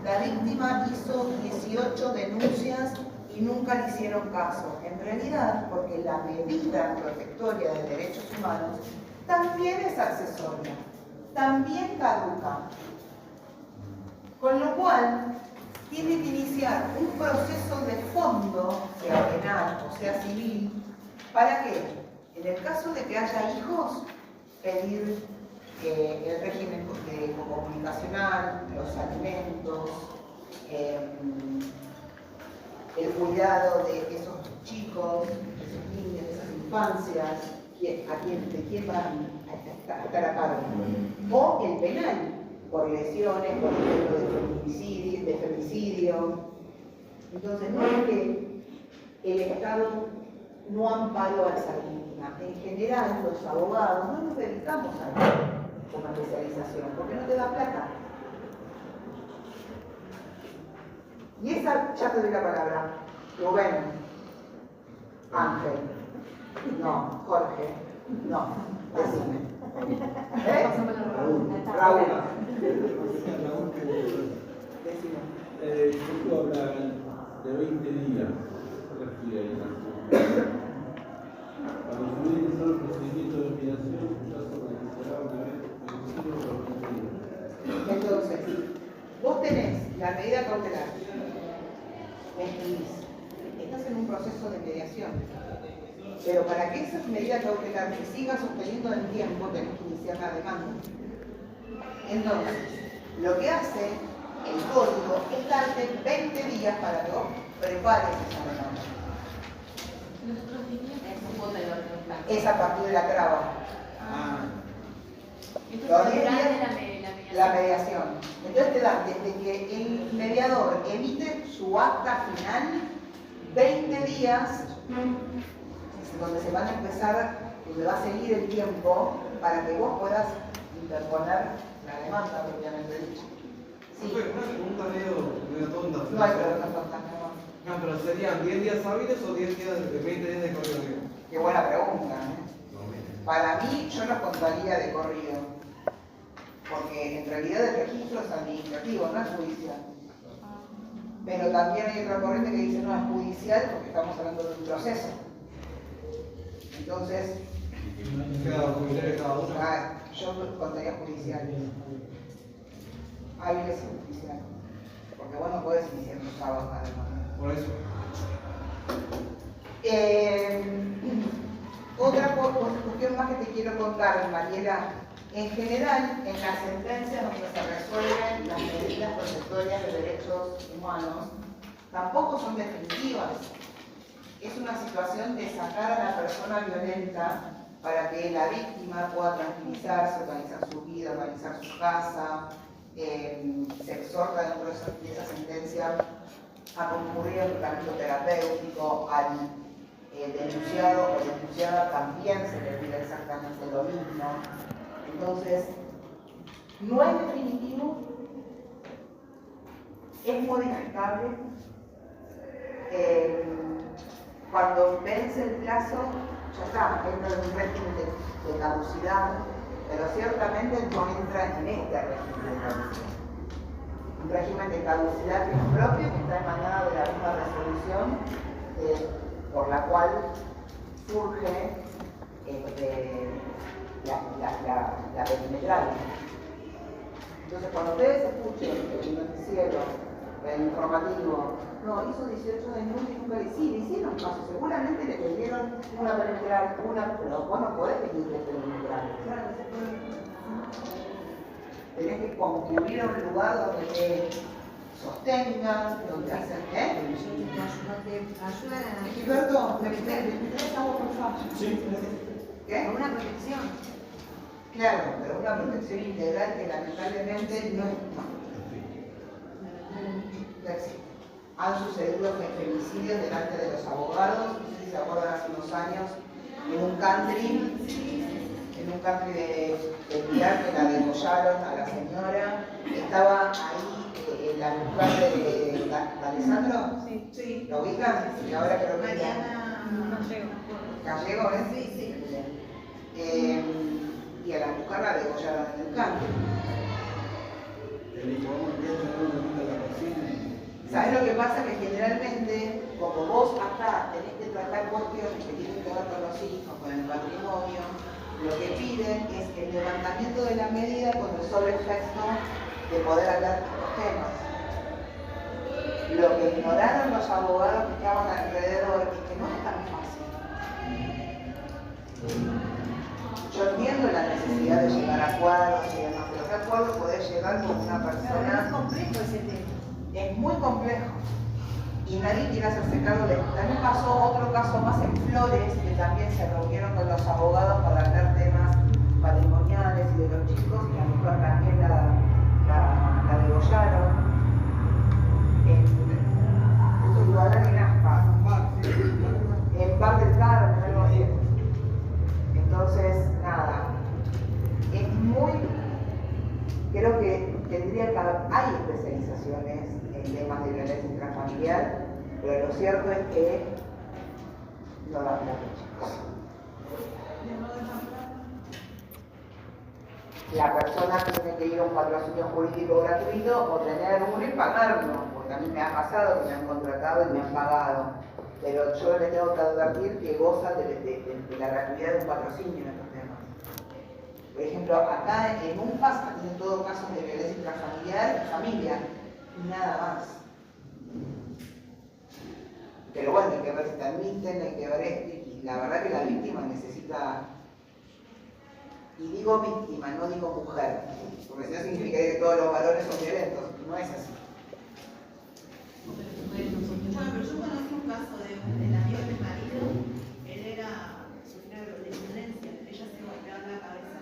la víctima hizo 18 denuncias y nunca le hicieron caso. En realidad, porque la medida protectoria de derechos humanos también es accesoria, también caduca. Con lo cual, tiene que iniciar un proceso de fondo, sea penal o sea civil, ¿para qué? En el caso de que haya hijos, pedir el régimen comunicacional, los alimentos, el cuidado de esos chicos, de esos niños, de esas infancias, de quién va a estar a cargo. O el penal, por lesiones, por ejemplo, de femicidio. Entonces, no es que el Estado no amparó a esa víctima. En general, los abogados no nos dedicamos a eso como especialización, porque no te da plata. Y esa, ya te doy la palabra, Rubén, Ángel, no, Jorge, no, decime. Raúl. Decime. Yo habla de 20 días, ¿qué refiere ahí? Cuando se viene solo el procedimiento de mediación, ya se organizará una vez. Entonces, vos tenés la medida cautelar, me escribís, estás en un proceso de mediación, pero para que esa medida cautelar se siga sosteniendo en el tiempo, tenés que iniciar la demanda. Entonces, lo que hace el código es darte 20 días para que vos prepares esa demanda. Es a partir de la traba. Los 10 días, la mediación. Entonces te dan desde que el mediador emite su acta final, 20 días, donde se van a empezar, donde va a seguir el tiempo para que vos puedas interponer la demanda propiamente dicha. Sí. Una pregunta medio tonta. No hay preguntas tontas, no, pero serían 10 días hábiles o 10 días de 20 días de corrido. Qué buena pregunta. Para mí, yo los contaría de corrido, porque en realidad el registro es administrativo, no es judicial. Pero también hay otra corriente que dice no es judicial porque estamos hablando de un proceso. Entonces, yo contaría judicial. Hábiles y judicial. Porque vos no podés iniciar un sábado además. Por eso. Otra cuestión más que te quiero contar, Mariela. En general, en las sentencias donde se resuelven las medidas protectorias de derechos humanos, tampoco son definitivas. Es una situación de sacar a la persona violenta para que la víctima pueda tranquilizarse, organizar su vida, organizar su casa. Se exhorta dentro de esa sentencia a concurrir al tratamiento terapéutico, al denunciado o denunciada también se le pide exactamente lo mismo. Entonces, no es definitivo, es modificable. Cuando vence el plazo, ya está, entra en un régimen de caducidad, pero ciertamente no entra en este régimen de caducidad. Un régimen de caducidad que es propio, que está emanado de la misma resolución por la cual surge la perimetral. Entonces, cuando ustedes escuchen el noticiero, el informativo, no, hizo 18 denuncias y nunca le hicieron caso, seguramente le pidieron una perimetral, pero vos no podés pedirle perimetral. Tenés que concluir a un lugar donde te sostengan, donde hacen, Gilberto, ¿me traes agua, por favor? Sí. ¿Qué? Una protección. Claro, pero una protección integral que lamentablemente no existe. Han sucedido femicidios delante de los abogados, no sé si se acuerdan hace unos años, en un country de Pilar que la degollaron a la señora. Estaba ahí la mujer de Alessandro. Sí. ¿Lo ubican? Y ahora que lo ubican. Mariana Gallego, ¿eh? Sí. Y a la mujer la degollaron en el country. ¿Sabes lo que pasa? Que generalmente, como vos acá tenés que tratar cuestiones que tienen que ver con los hijos, con el patrimonio, lo que piden es el levantamiento de la medida con el solo efecto de poder hablar de estos temas. Lo que ignoraron los abogados que estaban alrededor es que no es tan fácil. Yo entiendo la necesidad de llegar a acuerdos y demás, pero ¿qué acuerdo podés llegar con una persona? Es complejo ese tema. Es muy complejo. Y nadie quiere hacerse cargo de esto. También pasó otro caso más en Flores, que también se reunieron con los abogados para hablar temas patrimoniales y de los chicos, y la mujer también la degollaron. En Bar del Carmen, algo así. Entonces, nada, es muy, creo que tendría que haber, hay especializaciones en temas de violencia intrafamiliar, pero lo cierto es que no da plata, chicos. La persona tiene que ir a un patrocinio jurídico gratuito o tener uno y pagarlo, porque a mí me ha pasado que me han contratado y me han pagado. Pero yo les tengo que advertir que gozan de la gratuidad de un patrocinio en estos temas. Por ejemplo, acá en UNPAS tienen todo casos de violencia intrafamiliar y familia, y nada más. Pero bueno, hay que ver si te admiten, hay que ver esto, y la verdad que la víctima necesita, y digo víctima, no digo mujer, porque si no significaría que todos los varones son violentos, no es así. Bueno, pero yo conocí un caso del amigo de mi marido, él sufría de violencia, ella se golpeaba en la cabeza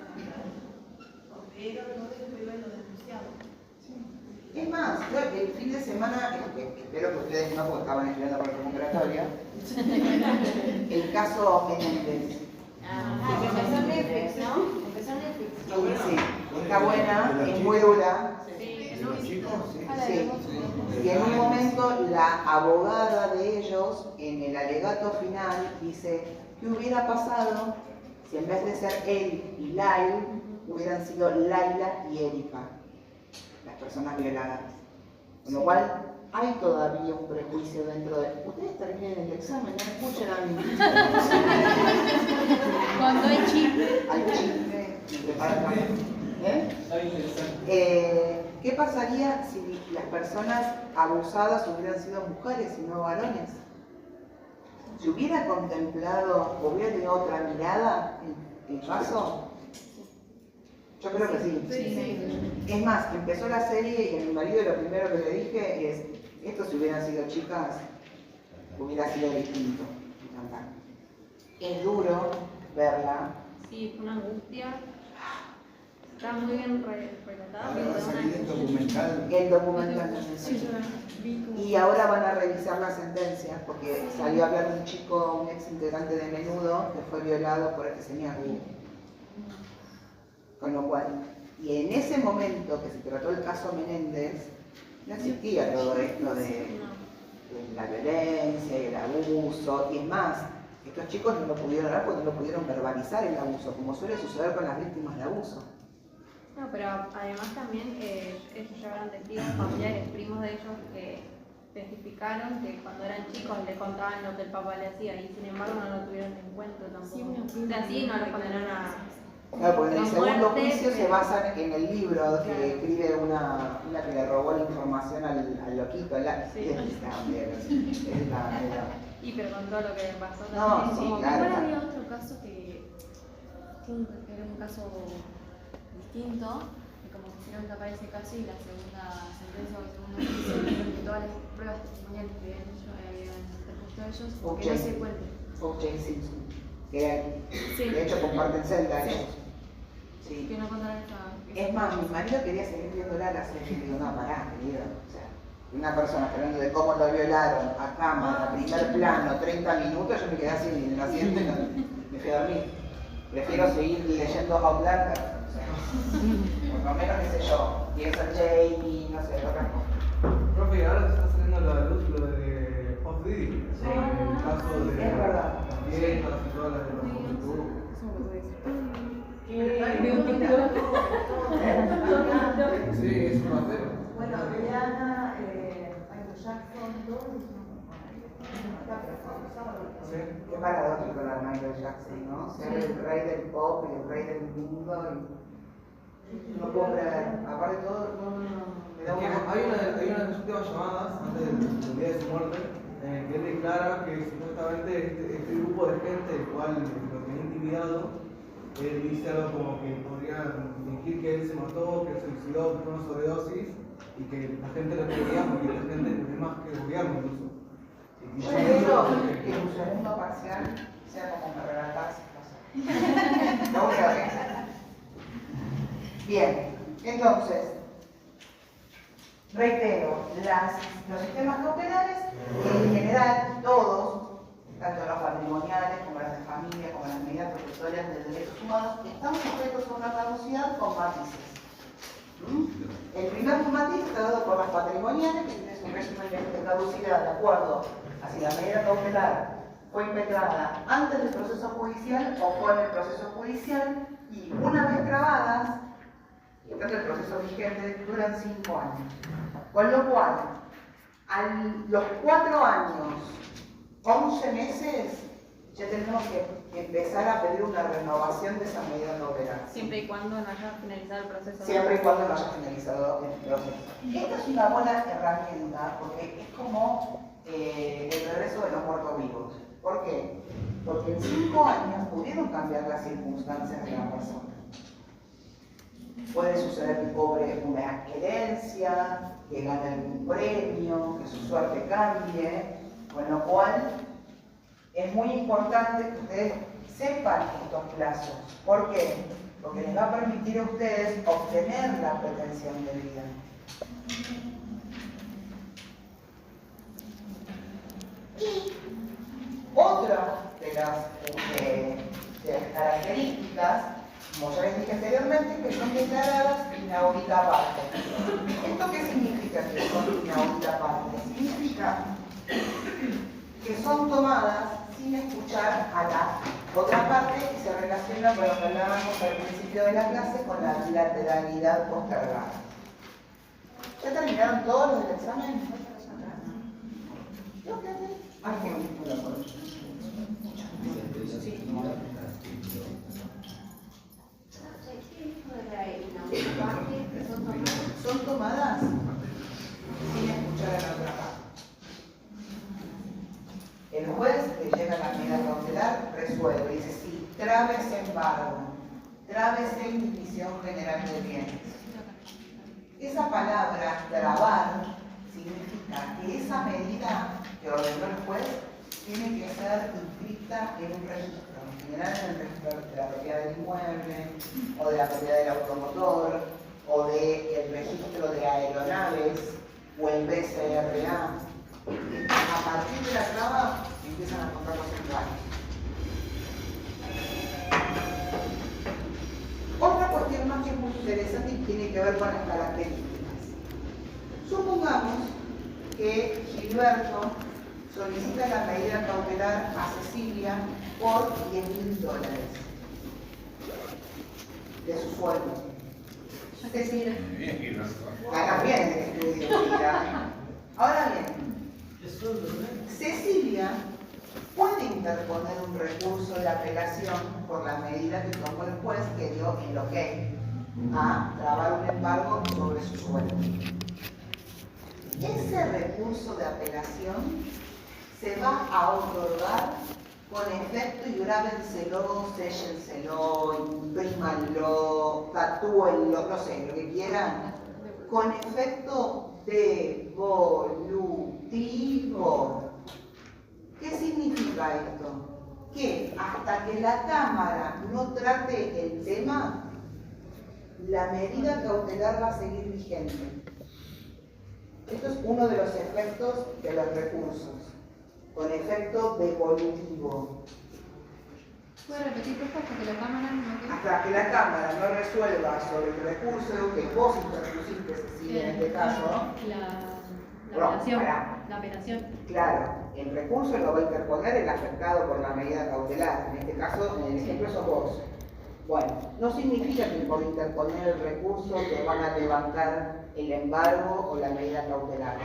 pero no descuidó y lo denunciado. Es más, yo el fin de semana, espero que ustedes no, porque estaban estudiando por la convocatoria, el caso Menéndez. Que empezó en Netflix, ¿no? Empezó en Netflix. Sí, está buena, es muy dura. Sí. Y en un momento la abogada de ellos, en el alegato final, dice: ¿qué hubiera pasado si en vez de ser él y Lail, hubieran sido Laila y Erika, las personas violadas? Con lo cual, hay todavía un prejuicio dentro de... Ustedes terminen el examen, no me escuchen a mí. Cuando hay chisme. Hay chisme, me preparan también. ¿Qué pasaría si las personas abusadas hubieran sido mujeres y no varones? ¿Se hubiera contemplado, hubiera tenido otra mirada el caso? Yo creo que sí. Es más, empezó la serie y a mi marido lo primero que le dije es: esto si hubieran sido chicas, hubiera sido distinto. Es duro verla. Sí, fue una angustia. Está muy bien relatada. Ahora va a salir el documental. El documental. Y ahora van a revisar las sentencias, porque salió a hablar de un chico, un ex integrante de Menudo, que fue violado por este señor. Con lo cual, y en ese momento que se trató el caso Menéndez, no existía todo esto de la violencia y el abuso, y es más, estos chicos no lo pudieron dar porque no lo pudieron verbalizar el abuso, como suele suceder con las víctimas de abuso. No, pero además también ellos llevaron testigos familiares, primos de ellos, que testificaron que cuando eran chicos le contaban lo que el papá le hacía y sin embargo no lo tuvieron en cuenta tampoco. O sea, sí, no lo condenaron a... Claro, porque en el segundo muerte, juicio se pero... basan en el libro que escribe una que le robó la información al loquito, Sí. Y pero con todo lo que le pasó No, también, sí, como claro. Igual había otro caso que era un caso distinto, y como quisieron tapar ese caso y la segunda sentencia o el segundo juicio dijeron que todas las pruebas testimoniales que habían interpuesto ellos, que no se cuenten. O.J. Simpson, que Sí. de hecho comparten celda ellos. Sí. Que no contaron esa... Es más, mi marido quería seguir viéndola la serie y digo: no, pará, querido. O sea, una persona hablando de cómo lo violaron a cámara, primer plano, 30 minutos, yo me quedé así en el asiento y me fui a dormir. Prefiero seguir leyendo Outlander, o sea, por lo menos, qué sé yo, pienso en Jamie, no sé, otra cosa. Profe, ahora se está saliendo a la luz lo de Off Diddy, el caso de Es verdad. las fiestas y todas las de los YouTube. Sí, es un matero. Bueno, Rihanna, Michael Jackson, todos. Sí. Qué paradójico la Michael Jackson, ¿no? Ser el rey del pop y el rey del mundo y no puedo creer. Aparte de todo, me da Hay una de las últimas llamadas antes del día de su muerte en el que él declara que supuestamente este grupo de gente, el cual lo tenía intimidado, él dice algo como que podría fingir que él se mató, que se suicidó, que fue una sobredosis y que la gente lo creía porque la gente es más que el gobierno incluso. Yo espero que un segundo parcial sea como me relatás. La única vez. Bien, entonces, reitero, los sistemas cautelares, en general, todos, tanto los patrimoniales como las de familia, como las medidas protectoras de derechos humanos, están sujetos a una caducidad con matices. El primer matiz está dado por las patrimoniales, que tiene un régimen de caducidad de acuerdo a si la medida cautelar fue impetrada antes del proceso judicial o fue en el proceso judicial, y una vez grabadas, y estando el proceso vigente, duran 5 años. Con lo cual, a los 4 años, 11 meses, ya tenemos que empezar a pedir una renovación de esa medida cautelar. Siempre y cuando no haya finalizado el proceso. Siempre y cuando no haya finalizado el proceso. Esta es una buena herramienta porque es como el regreso de los muertos vivos. ¿Por qué? Porque en 5 años pudieron cambiar las circunstancias de la persona. Puede suceder que cobre una herencia, que gane algún premio, que su suerte cambie, con lo cual es muy importante que ustedes sepan estos plazos. ¿Por qué? Porque les va a permitir a ustedes obtener la pretensión de vida. Y otra de las características, como ya les dije anteriormente, que son declaradas inaudita parte. ¿Esto qué significa que son inaudita parte? Significa que son tomadas sin escuchar a la otra parte y se relaciona con lo que hablábamos al principio de la clase con la bilateralidad postergada. ¿Ya terminaron todos los del examen? ¿No? Ay, qué bonito. Son tomadas sin escuchar a la otra parte. El juez que llega a la medida cautelar resuelve, dice sí, trábese embargo, trábese indivisión general de bienes. Esa palabra, trabar, significa que esa medida que ordenó el juez tiene que ser inscrita en un registro, en general en el registro de la propiedad del inmueble, o de la propiedad del automotor, o del registro de aeronaves, o el BCRA. A partir de la traba empiezan a contar los iguales. Otra cuestión más que es muy interesante y tiene que ver con las características. Supongamos que Gilberto solicita la medida cautelar a Cecilia por $10.000 de su sueldo. Cecilia. Acá viene de que estudio. Ahora bien, Cecilia puede interponer un recurso de apelación por la medida que tomó el juez que dio el ok a trabar un embargo sobre su sueldo. Ese recurso de apelación se va a otorgar con efecto y grábenselo, séllenselo, imprímanlo, tatúenlo, no sé, lo que quieran, con efecto devolutivo. ¿Qué significa esto? Que hasta que la Cámara no trate el tema, la medida cautelar va a seguir vigente. Esto es uno de los efectos de los recursos, con efecto devolutivo. ¿Puede repetir por favor? Hasta que la Cámara no... Hasta que la Cámara no resuelva sobre el recurso que vos interpusiste, Cecilia, en este caso, la apelación. Claro, el recurso lo va a interponer el afectado por la medida cautelar. En este caso, en el ejemplo sos vos. Bueno, no significa que por interponer el recurso te van a levantar el embargo o la medida cautelar.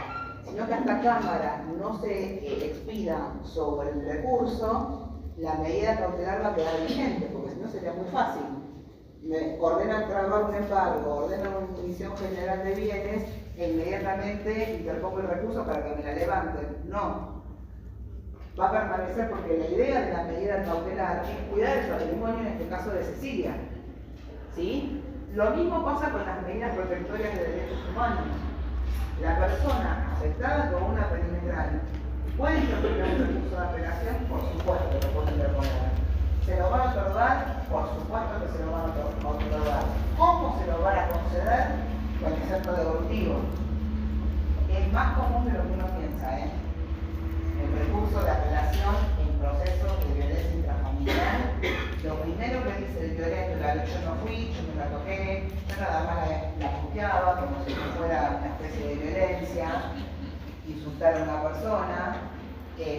sino que hasta Cámara no se expida sobre el recurso, la medida cautelar va a quedar vigente, porque si no sería muy fácil. Me ordenan trabar un embargo, ordenan una inhibición general de bienes, e inmediatamente interpongo el recurso para que me la levanten. No. Va a permanecer porque la idea de la medida cautelar es cuidar el patrimonio, en este caso de Cecilia. ¿Sí? Lo mismo pasa con las medidas protectorias de derechos humanos. La persona afectada con una perimetral puede interponer un recurso de apelación, por supuesto que lo puede interponer. ¿Se lo van a otorgar? Por supuesto que se lo van a otorgar. ¿Cómo se lo van a conceder? Con el centro devolutivo. Es más común de lo que uno piensa, ¿eh? El recurso de apelación en procesos de violencia intrafamiliar, lo primero que dice el violento, yo no fui, yo no la toqué, yo nada más la puteaba como si fuera una especie de violencia, insultar a una persona, eso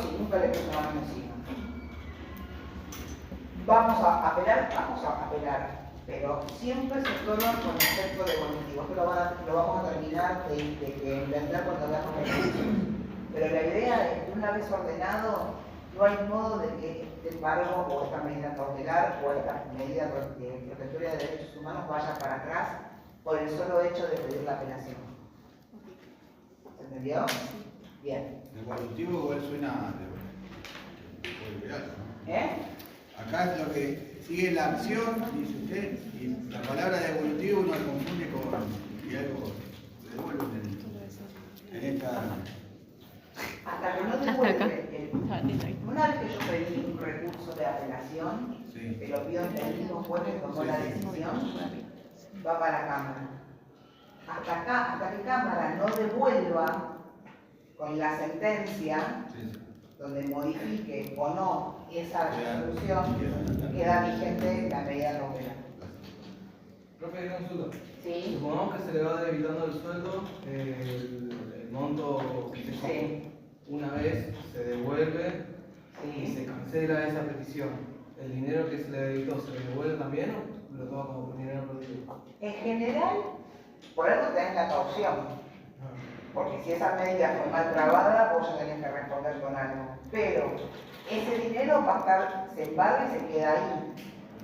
sí, nunca le puso la mano encima. Vamos a apelar, pero siempre se otorga con efecto devolutivo. Esto lo vamos a terminar de entender cuando hablamos de recursos. Pero la idea es que una vez ordenado, no hay modo de que este embargo o esta medida cautelar o esta medida protectoria de derechos humanos vaya para atrás por el solo hecho de pedir la apelación. ¿Se entendió? Bien. Devolutivo igual suena devolver, ¿no? ¿Eh? Acá es lo que sigue la acción, dice usted, y la palabra devolutivo uno confunde con y algo se devuelve en esta. Hasta que no devuelve. Una vez que yo pedí un recurso de apelación, que lo pido en el mismo juez que tomó la decisión, va para la Cámara. Hasta que Cámara no devuelva con la sentencia, donde modifique o no esa resolución, queda vigente la medida cautelar. Profe, una consulta. Sí. Supongamos que se le va debitando el sueldo, el monto que se pagó. Una vez se devuelve y se cancela esa petición. ¿El dinero que se le debitó se le devuelve también o lo toma como dinero productivo? En general, por algo tenés la caución. Porque si esa medida fue mal trabada, vos ya tenés que responder con algo. Pero ese dinero va a estar, se embarga y se queda ahí.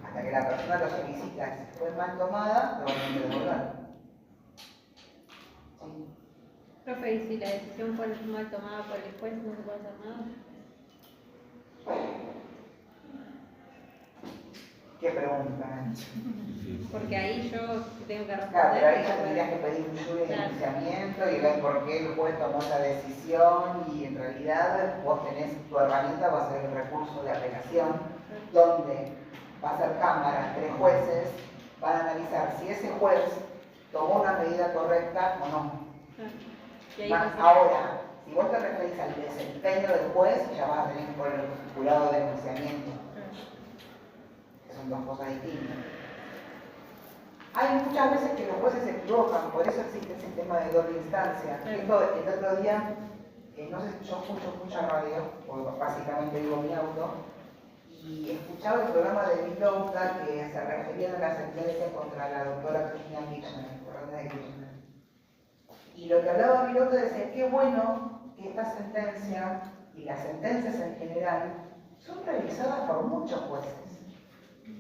Hasta que la persona lo solicita. Si fue mal tomada, lo van a devolver. Sí. Profe, ¿y si la decisión fue mal tomada por el juez, no se puede hacer nada? ¿Qué pregunta? Porque ahí yo tengo que responder. Claro, pero ahí ya tendrías que pedir un juicio de denunciamiento y ver por qué el juez tomó esa decisión y en realidad vos tenés, tu herramienta va a ser el recurso de apelación, donde va a ser Cámara, 3 jueces, van a analizar si ese juez tomó una medida correcta o no. Ahora, si vos te referís al desempeño del juez, ya vas a tener que poner el jurado de denunciamiento. Son dos cosas distintas. Hay muchas veces que los jueces se equivocan, por eso existe el sistema de doble instancia. Esto, el otro día, no sé, yo escucho mucha radio, porque básicamente digo mi auto, y escuchaba el programa de Vilota que se refería a la sentencia contra la doctora Cristina Kirchner, y lo que hablaba Vilota decía, qué bueno que esta sentencia y las sentencias en general son revisadas por muchos jueces.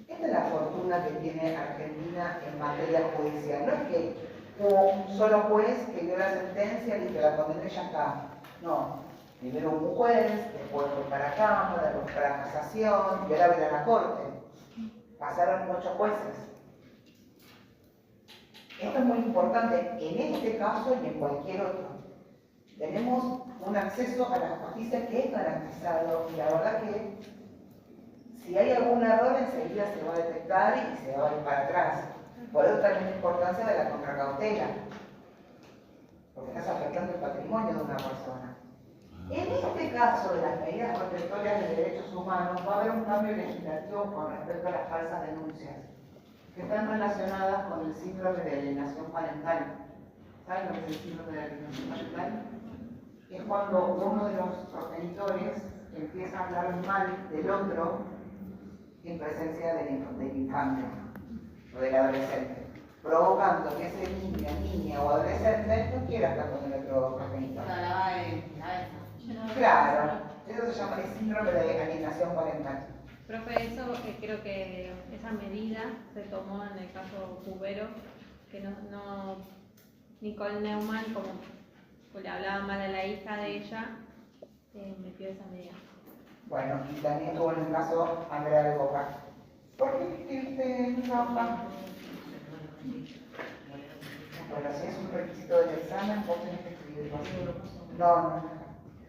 Esta es la fortuna que tiene Argentina en materia judicial. No es que hubo un solo juez que dio la sentencia y que la condenó y ya está. No. Primero hubo un juez, después fue para Cámara, después para Casación, y ahora viene a la Corte. Pasaron 8 jueces. Esto es muy importante en este caso y en cualquier otro. Tenemos un acceso a la justicia que es garantizado y la verdad que si hay algún error enseguida se va a detectar y se va a ir para atrás. Por eso también la importancia de la contracautela, porque estás afectando el patrimonio de una persona. En este caso de las medidas protectorias de derechos humanos va a haber un cambio legislativo con respecto a las falsas denuncias, que están relacionadas con el síndrome de alienación parental. ¿Saben lo que es el síndrome de alienación parental? Es cuando uno de los progenitores empieza a hablar mal del otro en presencia del infante o del adolescente. provocando que ese niño, niña o adolescente no quiera estar con el otro progenitor. Cuando la va en cabeza. Claro, eso se llama el síndrome de alienación parental. Profe, eso creo que esa medida se tomó en el caso Cubero, que Nicole Neumann, como le hablaba mal a la hija de ella, metió esa medida. Bueno, y también tuvo en el caso Andrea de Boca. ¿Por qué escribiste esa hoja? Bueno, si es un requisito del examen, vos tenés que escribirlo así. No.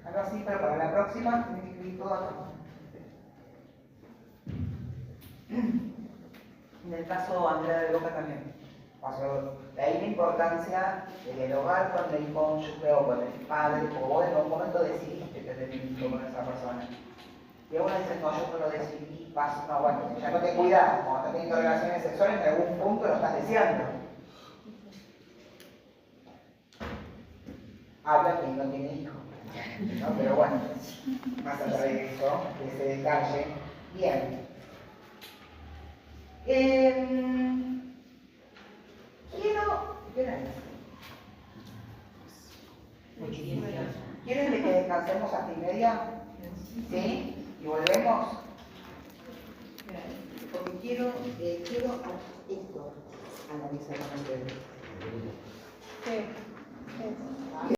Algo así, pero para la próxima tenés que escribir todo acá. En el caso Andrea de Boca también. Pasó de ahí la importancia del hogar con el cónyuge o con el padre, o vos en un momento decidiste tener un hijo con esa persona. Y uno dice, no, yo no lo decidí, paso, no, bueno, ya no te cuidas, cuando estás teniendo relaciones sexuales, en algún punto lo estás deseando. Habla que no tiene hijos, ¿no? Pero bueno, más allá de eso, de ese detalle, bien. ¿Quieren que descansemos hasta y media? ¿Sí? ¿Y volvemos? Porque quiero esto analizar con ustedes.